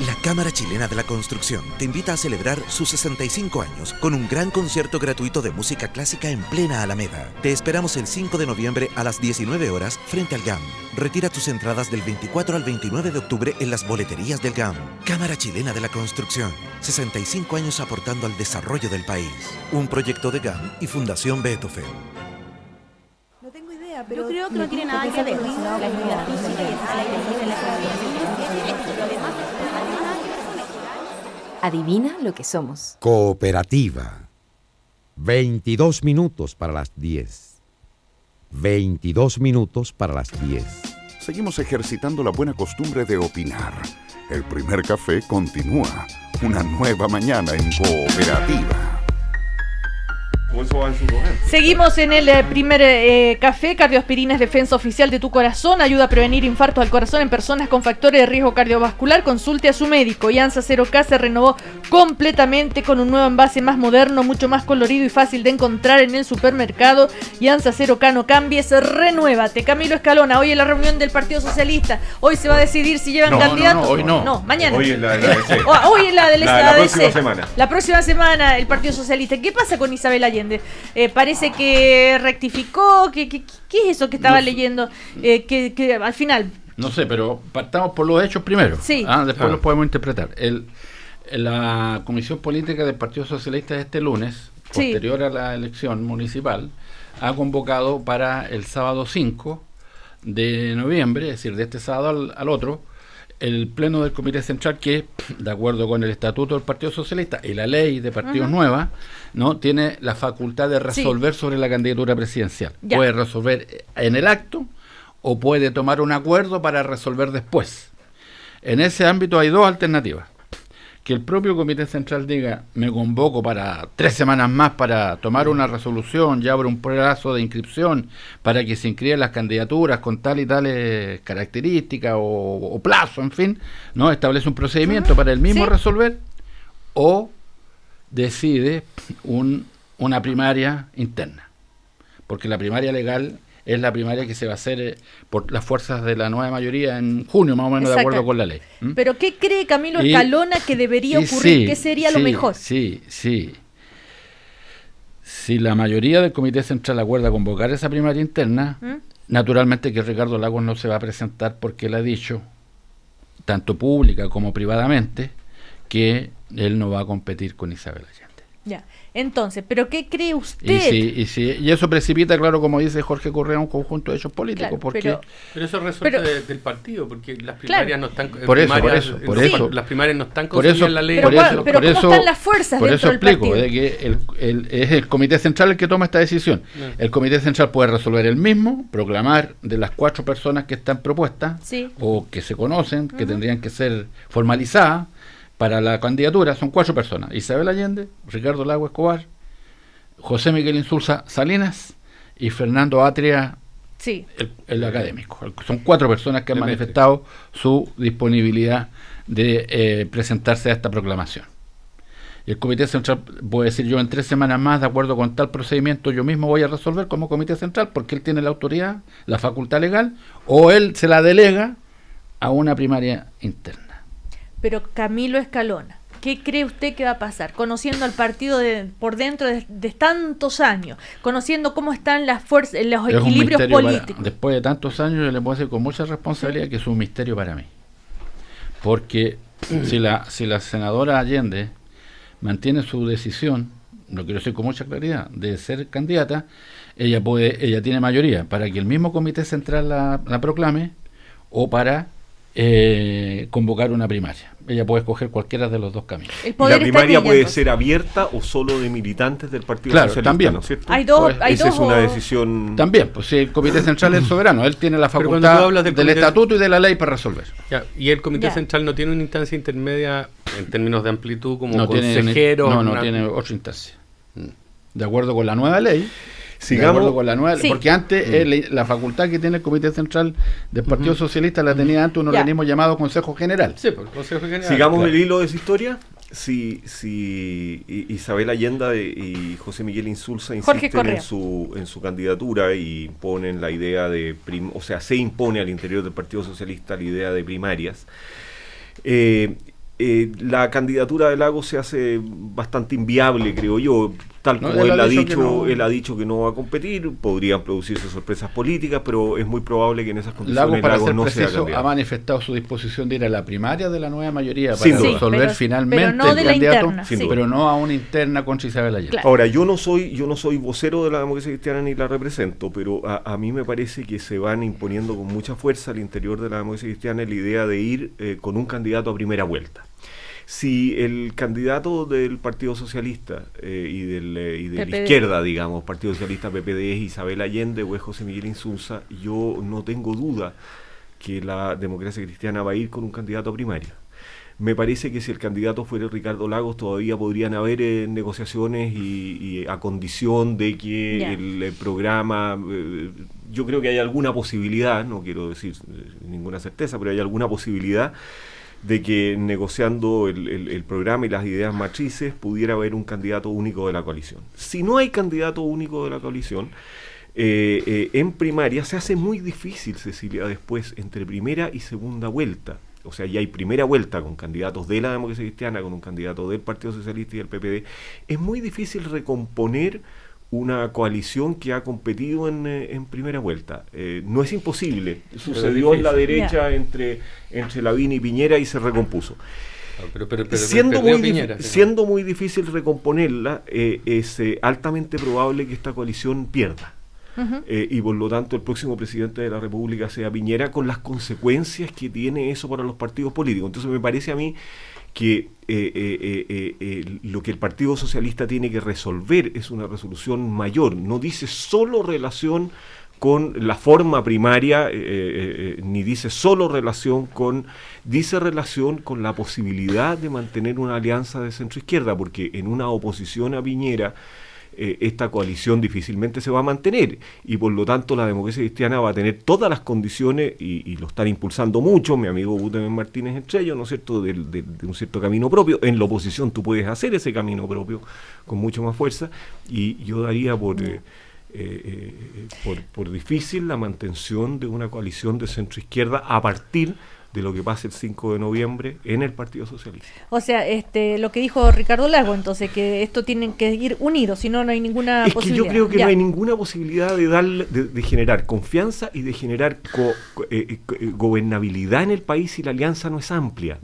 La Cámara Chilena de la Construcción te invita a celebrar sus 65 años con un gran concierto gratuito de música clásica en plena Alameda. Te esperamos el 5 de noviembre a las 19 horas frente al GAM. Retira tus entradas del 24 al 29 de octubre en las boleterías del GAM. Cámara Chilena de la Construcción. 65 años aportando al desarrollo del país. Un proyecto de GAM y Fundación Beethoven. Yo creo que no tiene nada que ver. Adivina lo que somos. Cooperativa. 22 minutos para las 10. 22 minutos para las 10. Seguimos ejercitando la buena costumbre de opinar. El primer café continúa. Una nueva mañana en Cooperativa. Seguimos en el primer café. Cardioaspirina es defensa oficial de tu corazón. Ayuda a prevenir infartos al corazón en personas con factores de riesgo cardiovascular. Consulte a su médico. Yansa 0K se renovó completamente con un nuevo envase más moderno, mucho más colorido y fácil de encontrar en el supermercado. Yansa 0K, no cambies, renuévate. Camilo Escalona, hoy en la reunión del Partido Socialista. Hoy se va a decidir si llevan candidato. No, hoy no. No, mañana. Hoy es la ADC. Hoy es la del la próxima semana. La próxima semana el Partido Socialista. ¿Qué pasa con Isabel Allende? Parece que rectificó. ¿Qué es eso que estaba leyendo? Que al final. No sé, pero partamos por los hechos primero. Sí. Después los podemos interpretar. La Comisión Política del Partido Socialista este lunes, posterior a la elección municipal, ha convocado para el sábado 5 de noviembre, es decir, de este sábado al otro, el pleno del Comité Central, que de acuerdo con el Estatuto del Partido Socialista y la ley de partidos nueva, ¿no?, tiene la facultad de resolver sobre la candidatura presidencial. Ya. Puede resolver en el acto o puede tomar un acuerdo para resolver después. En ese ámbito hay dos alternativas. Que el propio Comité Central diga, me convoco para 3 semanas más para tomar una resolución, ya abre un plazo de inscripción para que se inscriban las candidaturas con tal y tales características o plazo, en fin, ¿no? Establece un procedimiento para el mismo resolver, o decide una primaria interna, porque la primaria legal es la primaria que se va a hacer por las fuerzas de la nueva mayoría en junio, más o menos. Exacto. De acuerdo con la ley. ¿Pero qué cree Camilo Escalona que debería ocurrir? Sí, ¿qué sería lo mejor? Si la mayoría del Comité Central acuerda convocar esa primaria interna, naturalmente que Ricardo Lagos no se va a presentar, porque él ha dicho, tanto pública como privadamente, que él no va a competir con Isabel Allende. Ya. Entonces, ¿pero qué cree usted? Y eso precipita, claro, como dice Jorge Correa, un conjunto de hechos políticos. Claro, porque pero eso resulta del partido, porque las primarias no están... Por eso. Las primarias no están consignadas en la ley. Pero ¿cómo están las fuerzas dentro del partido? Por eso explico, es el Comité Central el que toma esta decisión. El Comité Central puede resolver el mismo, proclamar de las 4 personas que están propuestas, o que se conocen, que tendrían que ser formalizadas, para la candidatura. Son 4 personas: Isabel Allende, Ricardo Lagos Escobar, José Miguel Insulza Salinas y Fernando Atria, el académico. Son 4 personas que han manifestado su disponibilidad de presentarse a esta proclamación. Y el Comité Central puede decir, yo en 3 semanas más, de acuerdo con tal procedimiento, yo mismo voy a resolver como Comité Central, porque él tiene la autoridad, la facultad legal, o él se la delega a una primaria interna. Pero Camilo Escalona, ¿qué cree usted que va a pasar? Conociendo al partido por dentro de tantos años, conociendo cómo están las fuerzas, los equilibrios políticos. Después de tantos años, yo le puedo decir con mucha responsabilidad que es un misterio para mí. Porque si la senadora Allende mantiene su decisión, lo quiero decir con mucha claridad, de ser candidata, ella tiene mayoría para que el mismo Comité Central la proclame, o para convocar una primaria. Ella puede escoger cualquiera de los dos caminos. La primaria puede ser abierta o solo de militantes del Partido Socialista, también, ¿no es cierto? Esa es una decisión... También, pues si el Comité Central es soberano, él tiene la facultad del estatuto y de la ley para resolver. Y el Comité Central no tiene una instancia intermedia en términos de amplitud como consejero. No tiene otra instancia. De acuerdo con la nueva ley. Sigamos con la nueva, porque antes la facultad que tiene el Comité Central del Partido Socialista la tenía antes un organismo llamado Consejo General. Consejo General. Sigamos el hilo de esa historia. Si Isabel Allende y José Miguel Insulza insisten en su candidatura y ponen la idea de se impone al interior del Partido Socialista la idea de primarias, la candidatura de Lagos se hace bastante inviable, creo yo. Tal como él ha dicho que no va a competir, podrían producirse sorpresas políticas, pero es muy probable que en esas condiciones Lagos no sea candidato. Ha manifestado su disposición de ir a la primaria de la nueva mayoría para resolver finalmente pero no el de candidato, la interna, pero no a una interna contra Isabel Allende. Claro. Ahora, yo no soy vocero de la democracia cristiana ni la represento, pero a mí me parece que se van imponiendo con mucha fuerza al interior de la democracia cristiana la idea de ir con un candidato a primera vuelta. Si el candidato del Partido Socialista y de la izquierda, digamos, Partido Socialista, PPD, es Isabel Allende o es José Miguel Insulza, yo no tengo duda que la democracia cristiana va a ir con un candidato a primaria. Me parece que si el candidato fuera Ricardo Lagos, todavía podrían haber negociaciones y a condición de que el programa... yo creo que hay alguna posibilidad, no quiero decir ninguna certeza, pero hay alguna posibilidad de que negociando el programa y las ideas matrices pudiera haber un candidato único de la coalición. Si no hay candidato único de la coalición, en primaria se hace muy difícil, Cecilia, después entre primera y segunda vuelta. O sea, ya hay primera vuelta con candidatos de la democracia cristiana, con un candidato del Partido Socialista y del PPD. Es muy difícil recomponer una coalición que ha competido en primera vuelta. No es imposible. Sucedió en la derecha entre Lavín y Piñera y se recompuso. Siendo muy difícil recomponerla, es altamente probable que esta coalición pierda. y por lo tanto el próximo presidente de la República sea Piñera, con las consecuencias que tiene eso para los partidos políticos. Entonces me parece a mí que lo que el Partido Socialista tiene que resolver es una resolución mayor. No dice solo relación con la forma primaria, ni dice solo relación con la posibilidad de mantener una alianza de centro-izquierda, porque en una oposición a Piñera esta coalición difícilmente se va a mantener, y por lo tanto la democracia cristiana va a tener todas las condiciones, y lo están impulsando mucho, mi amigo Gutemen Martínez entre ellos, ¿no es cierto?, de un cierto camino propio. En la oposición tú puedes hacer ese camino propio con mucho más fuerza, y yo daría por difícil la mantención de una coalición de centro-izquierda a partir de lo que pase el 5 de noviembre en el Partido Socialista. O sea, lo que dijo Ricardo Lago, entonces, que esto tienen que ir unidos, si no, no hay ninguna posibilidad. Es que yo creo que no hay ninguna posibilidad de generar confianza y de generar gobernabilidad en el país si la alianza no es amplia.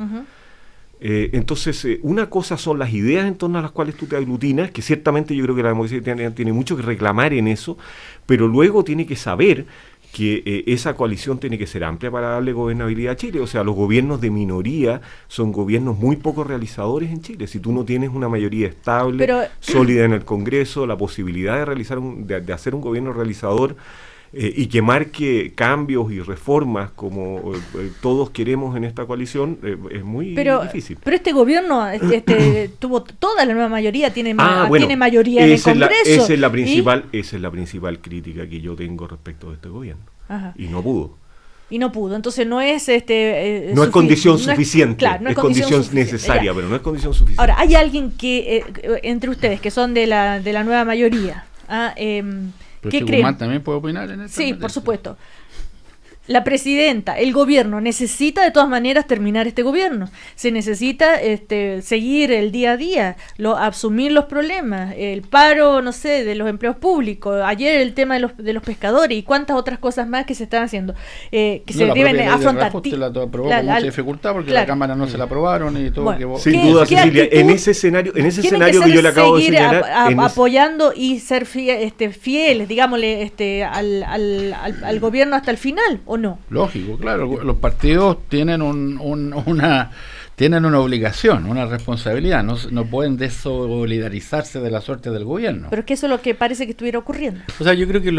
Entonces, una cosa son las ideas en torno a las cuales tú te aglutinas, que ciertamente yo creo que la democracia cristiana tiene mucho que reclamar en eso, pero luego tiene que saber que esa coalición tiene que ser amplia para darle gobernabilidad a Chile. O sea, los gobiernos de minoría son gobiernos muy poco realizadores en Chile. Si tú no tienes una mayoría estable, sólida en el Congreso, la posibilidad de realizar de hacer un gobierno realizador y que marque cambios y reformas como todos queremos en esta coalición, es muy difícil. Pero este gobierno tuvo toda la nueva mayoría, tiene mayoría en el Congreso. Esa es la principal crítica que yo tengo respecto de este gobierno. Ajá. Y no pudo. Entonces no es no es condición suficiente, claro, no es condición necesaria, pero no es condición suficiente. Ahora, hay alguien que entre ustedes que son de la nueva mayoría, pero ¿qué creen? También puede opinar en esto. Sí, por supuesto. La presidenta, el gobierno necesita de todas maneras terminar este gobierno. Se necesita seguir el día a día, asumir los problemas, el paro, no sé, de los empleos públicos, ayer el tema de los pescadores y cuántas otras cosas más que se están haciendo, que se deben afrontar. La aprobó con mucha dificultad porque la Cámara no se la aprobaron y todo. Bueno, sin duda, Cecilia, en ese escenario que yo le acabo de señalar, apoyando y ser fieles, digámosle, al gobierno hasta el final, ¿o no? Lógico, claro, los partidos tienen una obligación, una responsabilidad, no pueden desolidarizarse de la suerte del gobierno. Pero es que eso es lo que parece que estuviera ocurriendo. O sea, yo creo que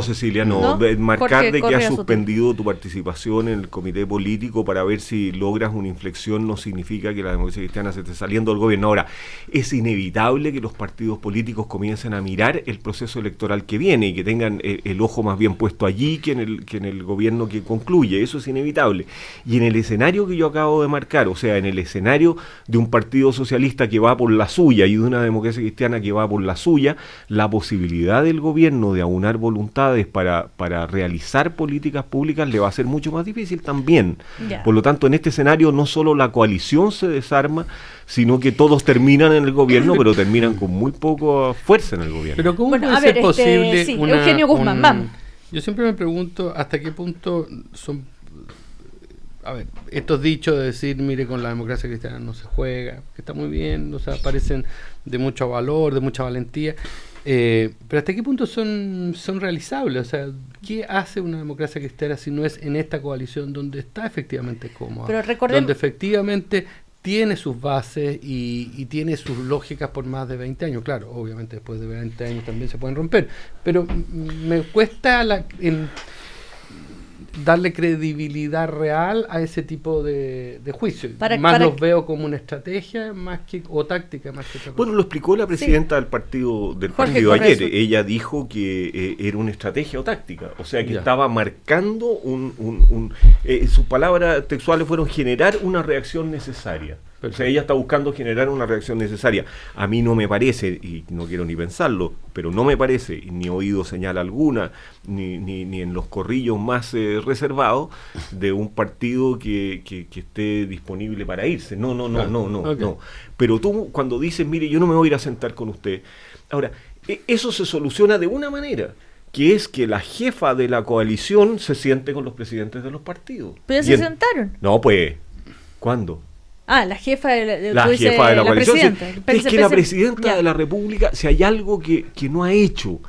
Cecilia, no. Marcar de que has suspendido tu participación en el comité político para ver si logras una inflexión no significa que la democracia cristiana se esté saliendo del gobierno. Ahora, es inevitable que los partidos políticos comiencen a mirar el proceso electoral que viene y que tengan el ojo más bien puesto allí que en el gobierno que concluye. Eso es inevitable. Y en el escenario que yo acabo de marcar, o sea, en el escenario de un partido socialista que va por la suya y de una democracia cristiana que va por la suya, la posibilidad del gobierno de aunar voluntades para realizar políticas públicas le va a ser mucho más difícil también. Por lo tanto, en este escenario no solo la coalición se desarma, sino que todos terminan en el gobierno, pero terminan con muy poca fuerza en el gobierno. Pero ¿cómo puede ser posible Eugenio Guzmán, vamos. Yo siempre me pregunto hasta qué punto son... A ver, estos dichos de decir, mire, con la democracia cristiana no se juega, que está muy bien, o sea, parecen de mucho valor, de mucha valentía, pero hasta qué punto son realizables, o sea, ¿qué hace una democracia cristiana si no es en esta coalición donde está efectivamente cómoda, donde efectivamente tiene sus bases y tiene sus lógicas por más de 20 años? Claro, obviamente después de 20 años también se pueden romper, pero me cuesta darle credibilidad real a ese tipo de juicio. Los veo como una estrategia o táctica más que otra cosa. Bueno, lo explicó la presidenta del partido ayer. Ella dijo que era una estrategia o táctica, o sea que estaba marcando sus palabras textuales fueron generar una reacción necesaria. O sea, ella está buscando generar una reacción necesaria. A mí no me parece, y no quiero ni pensarlo, pero no me parece, ni he oído señal alguna, ni en los corrillos más reservados, de un partido que esté disponible para irse. No. Pero tú, cuando dices, mire, yo no me voy a ir a sentar con usted. Ahora, eso se soluciona de una manera, que es que la jefa de la coalición se siente con los presidentes de los partidos. ¿Pero ya se sentaron? No, pues, ¿cuándo? La jefa de la coalición. Presidenta. Es que la presidenta de la República, si hay algo que no ha hecho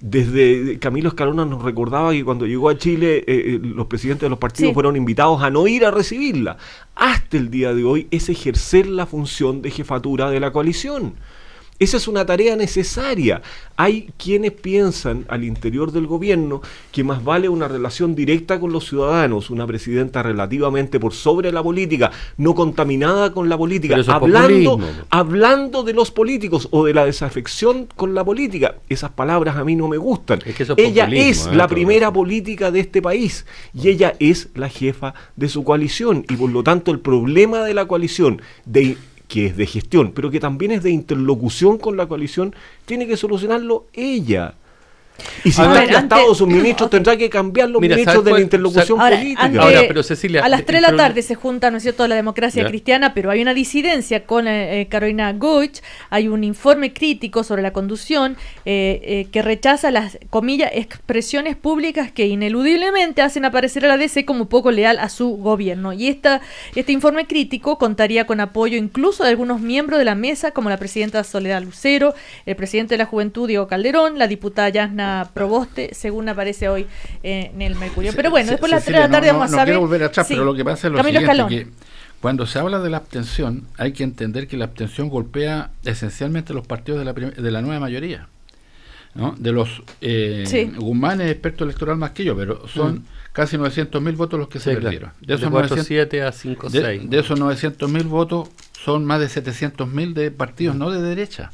Desde Camilo Escalona nos recordaba que cuando llegó a Chile los presidentes de los partidos fueron invitados a no ir a recibirla. Hasta el día de hoy es ejercer la función de jefatura de la coalición. Esa es una tarea necesaria. Hay quienes piensan al interior del gobierno que más vale una relación directa con los ciudadanos, una presidenta relativamente por sobre la política, no contaminada con la política, hablando de los políticos o de la desafección con la política. Esas palabras a mí no me gustan. Es que ella es la primera política de este país y ella es la jefa de su coalición y por lo tanto el problema de la coalición que es de gestión, pero que también es de interlocución con la coalición, tiene que solucionarlo ella. Y si están gastados sus ministros, tendrá que cambiar los ministros de la interlocución política. Pero Cecilia, a las 3 de la tarde se junta, ¿no es cierto?, la democracia cristiana, pero hay una disidencia con Carolina Goich, hay un informe crítico sobre la conducción que rechaza las, comillas, expresiones públicas que ineludiblemente hacen aparecer a la DC como poco leal a su gobierno. Y este informe crítico contaría con apoyo incluso de algunos miembros de la mesa, como la presidenta Soledad Lucero, el presidente de la Juventud, Diego Calderón, la diputada Yasna Proboste, según aparece hoy en el Mercurio. Pero bueno, después de las 3 de la tarde vamos a saber. No quiero volver atrás, pero lo que pasa es lo siguiente, que cuando se habla de la abstención, hay que entender que la abstención golpea esencialmente los partidos de la nueva mayoría, ¿no? De los Guzmán es experto electoral más que yo, pero son casi 900.000 votos los que se perdieron. De esos 4-7 a 5-6. De esos 900.000 votos, son más de 700.000 de partidos no de derecha.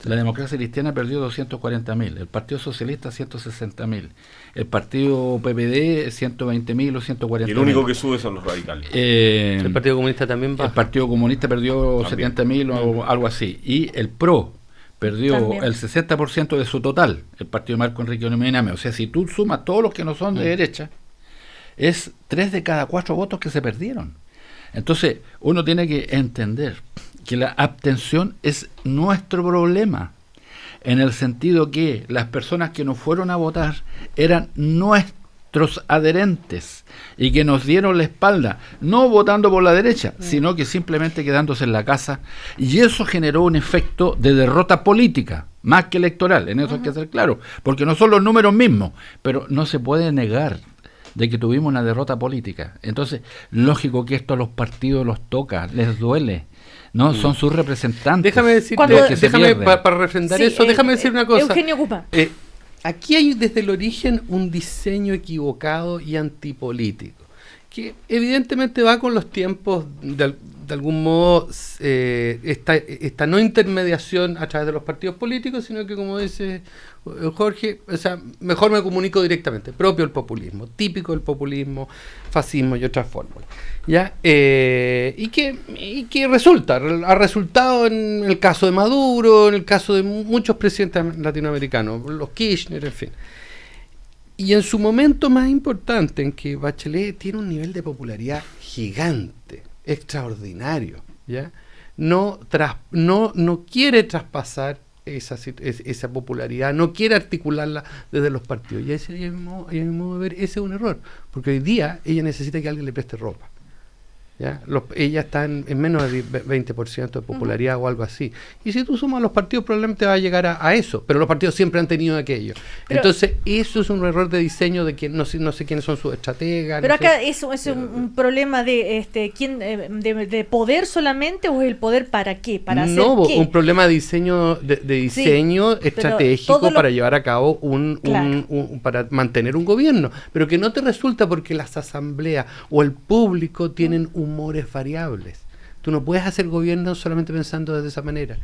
La Democracia Cristiana perdió 240.000, el Partido Socialista 160.000, el Partido PPD 120.000 o 140.000. Y el único que sube son los radicales. El Partido Comunista también va. El Partido Comunista perdió 70.000 o algo así. Y el PRO perdió el 60% de su total, el Partido de Marco Enrique Unanime. O sea, si tú sumas todos los que no son de derecha, es 3 de cada 4 votos que se perdieron. Entonces, uno tiene que entender que la abstención es nuestro problema, en el sentido que las personas que no fueron a votar eran nuestros adherentes y que nos dieron la espalda, no votando por la derecha, sino que simplemente quedándose en la casa, y eso generó un efecto de derrota política, más que electoral, en eso hay que ser claro, porque no son los números mismos, pero no se puede negar de que tuvimos una derrota política. Entonces, lógico que esto a los partidos los toca, les duele. No, son sus representantes. Déjame decir, para refrendar eso, déjame decir una cosa. Eugenio Guzmán. Aquí hay desde el origen un diseño equivocado y antipolítico, que evidentemente va con los tiempos, de algún modo, esta no intermediación a través de los partidos políticos, sino que, como dice Jorge, o sea, mejor me comunico directamente, propio del populismo, típico del populismo, fascismo y otras formas. ¿Ya? Y que ha resultado en el caso de Maduro, en el caso de muchos presidentes latinoamericanos, los Kirchner, en fin. Y en su momento más importante, en que Bachelet tiene un nivel de popularidad gigante, extraordinario, ¿ya? No quiere traspasar esa popularidad, no quiere articularla desde los partidos. Y a mi modo de ver, ese es un error, porque hoy día ella necesita que alguien le preste ropa. ¿Ya? Ella está en menos de 20% de popularidad o algo así. Y si tú sumas los partidos, probablemente va a llegar a eso. Pero los partidos siempre han tenido aquello. Entonces, eso es un error de diseño de que no sé quiénes son sus estrategas. Pero acá eso es un problema de de poder solamente, o es el poder para qué, para hacer qué. Un problema de diseño estratégico para llevar a cabo para mantener un gobierno. Pero que no te resulta porque las asambleas o el público tienen humores variables. Tú no puedes hacer gobierno solamente pensando de esa manera.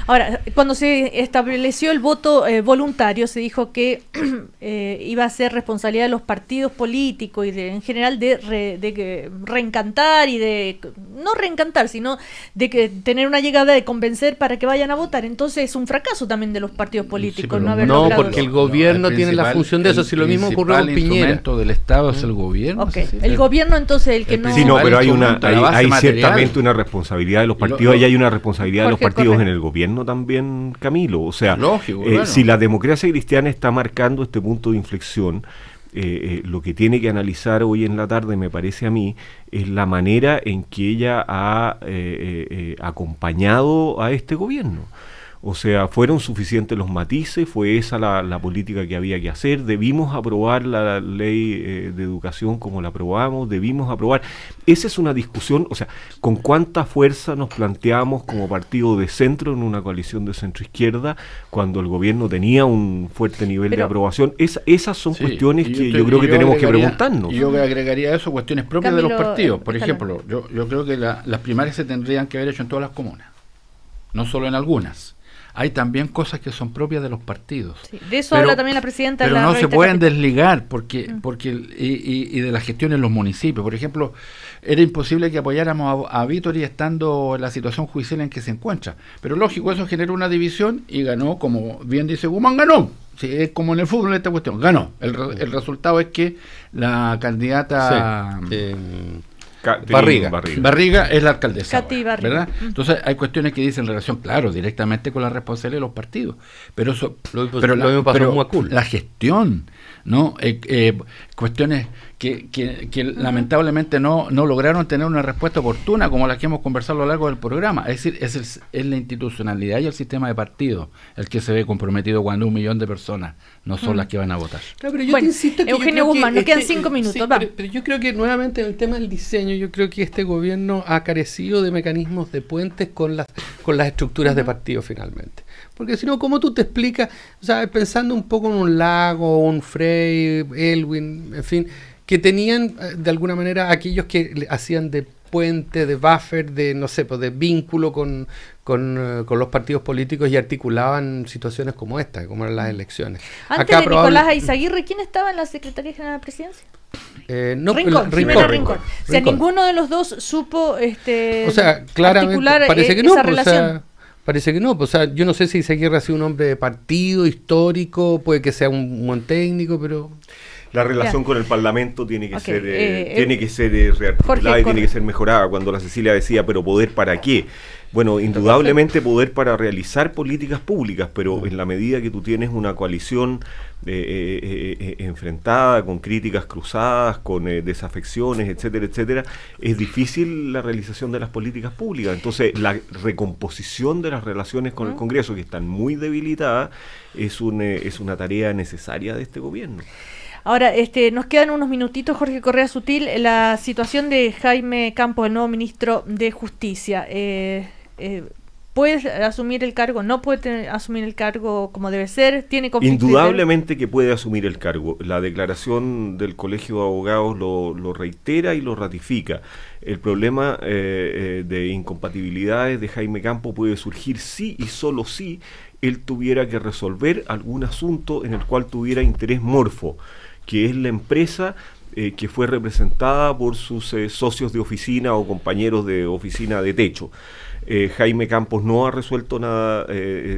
Ahora, cuando se estableció el voto voluntario, se dijo que iba a ser responsabilidad de los partidos políticos y en general de reencantar y no reencantar, sino de que tener una llegada de convencer para que vayan a votar. Entonces es un fracaso también de los partidos políticos porque el gobierno tiene la función de eso. Si lo mismo ocurrió con Piñera. El instrumento del Estado es el gobierno. El gobierno entonces el que no. Sí, pero hay ciertamente una responsabilidad de los partidos, y hay una responsabilidad de los partidos en el gobierno también, Camilo. O sea, lógico, si la democracia cristiana está marcando este punto de inflexión, lo que tiene que analizar hoy en la tarde, me parece a mí, es la manera en que ella ha acompañado a este gobierno. O sea, fueron suficientes los matices, fue esa la política que había que hacer, debimos aprobar la ley de educación como la aprobamos, debimos aprobar. Esa es una discusión, o sea, con cuánta fuerza nos planteamos como partido de centro en una coalición de centro-izquierda cuando el gobierno tenía un fuerte nivel de aprobación. Esas son cuestiones que yo creo que tenemos que preguntarnos. Yo agregaría a eso cuestiones propias de los partidos. Por ejemplo, yo creo que las primarias se tendrían que haber hecho en todas las comunas, no solo en algunas. Hay también cosas que son propias de los partidos. Sí, de eso habla también la presidenta. Pero no se pueden desligar porque y de la gestión en los municipios. Por ejemplo, era imposible que apoyáramos a Vítori estando en la situación judicial en que se encuentra. Pero lógico, eso generó una división y ganó, como bien dice Guzmán, ganó. Sí, es como en el fútbol esta cuestión, ganó. El resultado es que la candidata... Barriga es la alcaldesa, ¿verdad? Entonces hay cuestiones que dicen relación, claro, directamente con la responsabilidad de los partidos, pero eso, la gestión, ¿no? Cuestiones que lamentablemente no lograron tener una respuesta oportuna, como la que hemos conversado a lo largo del programa. Es decir, es la institucionalidad y el sistema de partidos el que se ve comprometido cuando 1 millón de personas no son las que van a votar. No, pero yo te insisto que Eugenio Guzmán, nos quedan 5 minutos. Sí, pero yo creo que nuevamente en el tema del diseño, yo creo que este gobierno ha carecido de mecanismos de puentes con las estructuras de partido finalmente. Porque si no, ¿cómo tú te explicas? O sea, pensando un poco en un Lago, un Frey, Elwin, en fin, que tenían de alguna manera aquellos que hacían de puente, de buffer, de no sé, pues de vínculo con los partidos políticos y articulaban situaciones como esta, como eran las elecciones. Antes de Nicolás Aizaguirre, ¿quién estaba en la Secretaría General de la Presidencia? Rincón. O sea, ninguno de los dos supo o sea, claramente parece que no, esa relación. Parece que no, o sea, yo no sé si Aizaguirre ha sido un hombre de partido, histórico, puede que sea un buen técnico, pero... La relación con el Parlamento tiene que ser rearticulada y tiene que ser mejorada. Cuando la Cecilia decía, pero ¿poder para qué? Bueno, indudablemente poder para realizar políticas públicas, pero en la medida que tú tienes una coalición enfrentada, con críticas cruzadas, con desafecciones, etcétera, etcétera, es difícil la realización de las políticas públicas. Entonces, la recomposición de las relaciones con el Congreso, que están muy debilitadas, es una tarea necesaria de este gobierno. Ahora, nos quedan unos minutitos, Jorge Correa Sutil, la situación de Jaime Campos, el nuevo ministro de Justicia. ¿Puede asumir el cargo? ¿No puede asumir el cargo como debe ser? ¿Tiene conflicto? Indudablemente que puede asumir el cargo. La declaración del Colegio de Abogados lo reitera y lo ratifica. El problema de incompatibilidades de Jaime Campos puede surgir sí y solo si él tuviera que resolver algún asunto en el cual tuviera interés morfo, que es la empresa que fue representada por sus socios de oficina o compañeros de oficina de techo. Jaime Campos no ha resuelto nada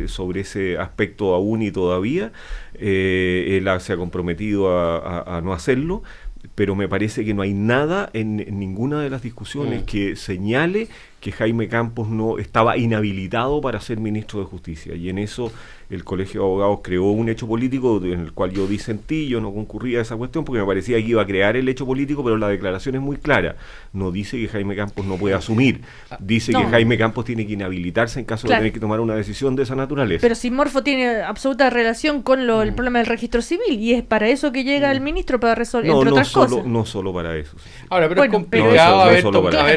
sobre ese aspecto aún y todavía. Él se ha comprometido a no hacerlo, pero me parece que no hay nada en ninguna de las discusiones que señale que Jaime Campos no estaba inhabilitado para ser ministro de Justicia, y en eso el Colegio de Abogados creó un hecho político en el cual yo disentí, yo no concurría a esa cuestión porque me parecía que iba a crear el hecho político, pero la declaración es muy clara, no dice que Jaime Campos no puede asumir, dice que Jaime Campos tiene que inhabilitarse en caso de tener que tomar una decisión de esa naturaleza. Pero si Morfo tiene absoluta relación con el problema del registro civil, y es para eso que llega el ministro, para resolver, entre otras cosas. No solo para eso. Sí. Ahora, pero es complicado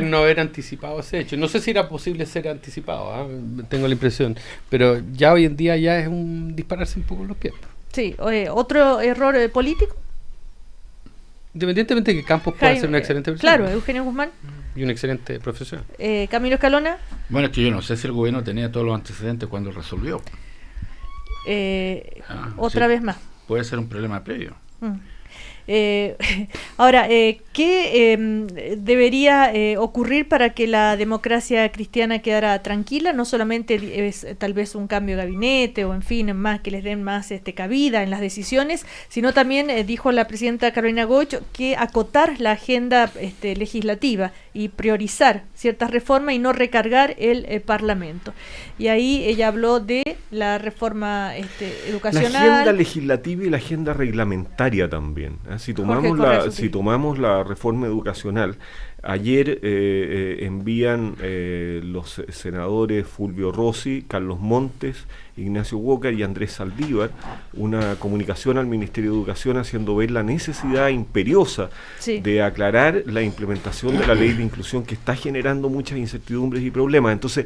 no haber anticipado ese hecho. No sé si era posible ser anticipado, tengo la impresión, pero ya hoy en día ya es un dispararse un poco en los pies. Sí, ¿otro error político? Independientemente de que Campos pueda ser una excelente persona. Claro, Eugenio Guzmán. Y un excelente profesor. Camilo Escalona. Bueno, es que yo no sé si el gobierno tenía todos los antecedentes cuando resolvió. Otra vez más. Puede ser un problema previo. Ahora, ¿qué debería ocurrir para que la democracia cristiana quedara tranquila? No solamente es tal vez un cambio de gabinete o en fin, más que les den más cabida en las decisiones, sino también dijo la presidenta Carolina Goich que acotar la agenda legislativa y priorizar ciertas reformas y no recargar el Parlamento. Y ahí ella habló de la reforma educacional. La agenda legislativa y la agenda reglamentaria también. Si tomamos la reforma educacional, Ayer envían los senadores Fulvio Rossi, Carlos Montes, Ignacio Walker y Andrés Saldívar una comunicación al Ministerio de Educación haciendo ver la necesidad imperiosa de aclarar la implementación de la ley de inclusión que está generando muchas incertidumbres y problemas. Entonces,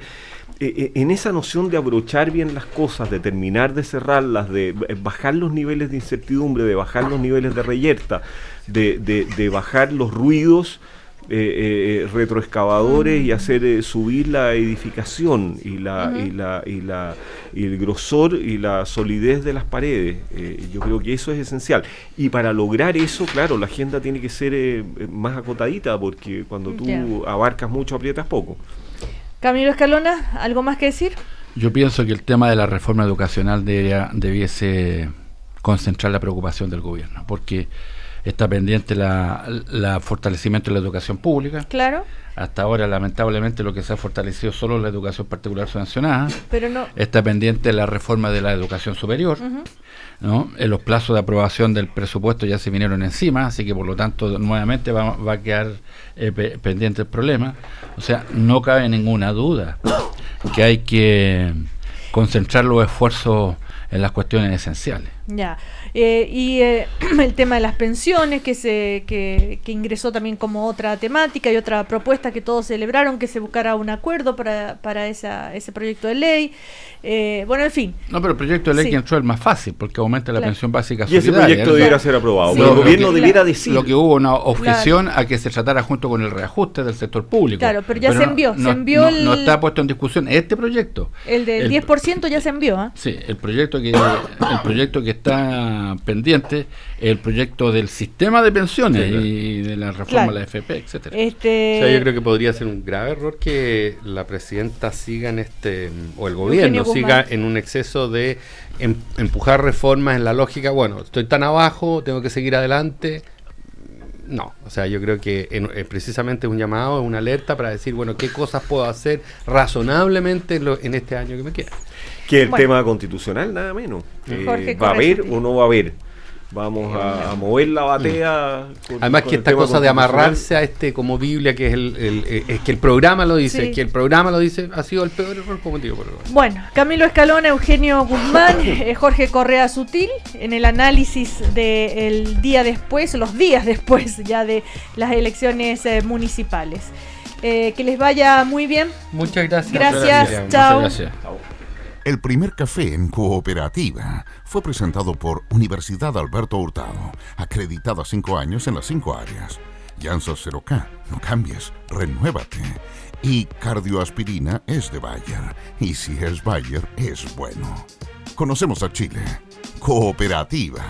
en esa noción de abrochar bien las cosas, de terminar de cerrarlas, de bajar los niveles de incertidumbre, de bajar los niveles de reyerta, de bajar los ruidos retroexcavadores y hacer subir la edificación y el grosor y la solidez de las paredes. Yo creo que eso es esencial. Y para lograr eso, claro, la agenda tiene que ser más acotadita, porque cuando tú abarcas mucho, aprietas poco. Camilo Escalona, ¿algo más que decir? Yo pienso que el tema de la reforma educacional debiese concentrar la preocupación del gobierno, porque está pendiente la fortalecimiento de la educación pública. Claro. Hasta ahora, lamentablemente, lo que se ha fortalecido solo es la educación particular subvencionada. Pero no. Está pendiente la reforma de la educación superior. ¿No? En los plazos de aprobación del presupuesto ya se vinieron encima, así que por lo tanto nuevamente va a quedar pendiente el problema. O sea, no cabe ninguna duda que hay que concentrar los esfuerzos en las cuestiones esenciales. Ya. El tema de las pensiones que ingresó también como otra temática y otra propuesta que todos celebraron, que se buscara un acuerdo para ese proyecto de ley. Bueno, en fin. No, pero el proyecto de ley que entró es más fácil porque aumenta la pensión básica solidaria. Y ese proyecto debiera ser aprobado. Sí. El gobierno debiera decir. Lo que hubo una objeción a que se tratara junto con el reajuste del sector público. Claro, pero ya se envió. No está puesto en discusión este proyecto. El del 10% ya se envió. Sí, el proyecto que está pendiente, el proyecto del sistema de pensiones y de la reforma de la AFP, etcétera. O sea, yo creo que podría ser un grave error que la presidenta siga o el gobierno siga en un exceso de empujar reformas en la lógica, bueno, estoy tan abajo, tengo que seguir adelante. No, o sea, yo creo que precisamente es un llamado, es una alerta para decir, bueno, qué cosas puedo hacer razonablemente en este año que me queda. Que el tema constitucional, nada menos. ¿Va a haber o no va a haber? Vamos a mover la batea. Además que esta cosa de amarrarse a como Biblia, que es que el programa lo dice, ha sido el peor error cometido por el gobierno. Bueno, Camilo Escalona, Eugenio Guzmán, Jorge Correa Sutil, en el análisis del día después, los días después ya de las elecciones municipales. Que les vaya muy bien. Muchas gracias. Gracias, chao. Muchas gracias. El primer café en Cooperativa fue presentado por Universidad Alberto Hurtado, acreditada 5 años en las 5 áreas. Janssen 0K, no cambies, renuévate. Y Cardioaspirina es de Bayer, y si es Bayer, es bueno. Conocemos a Chile. Cooperativa.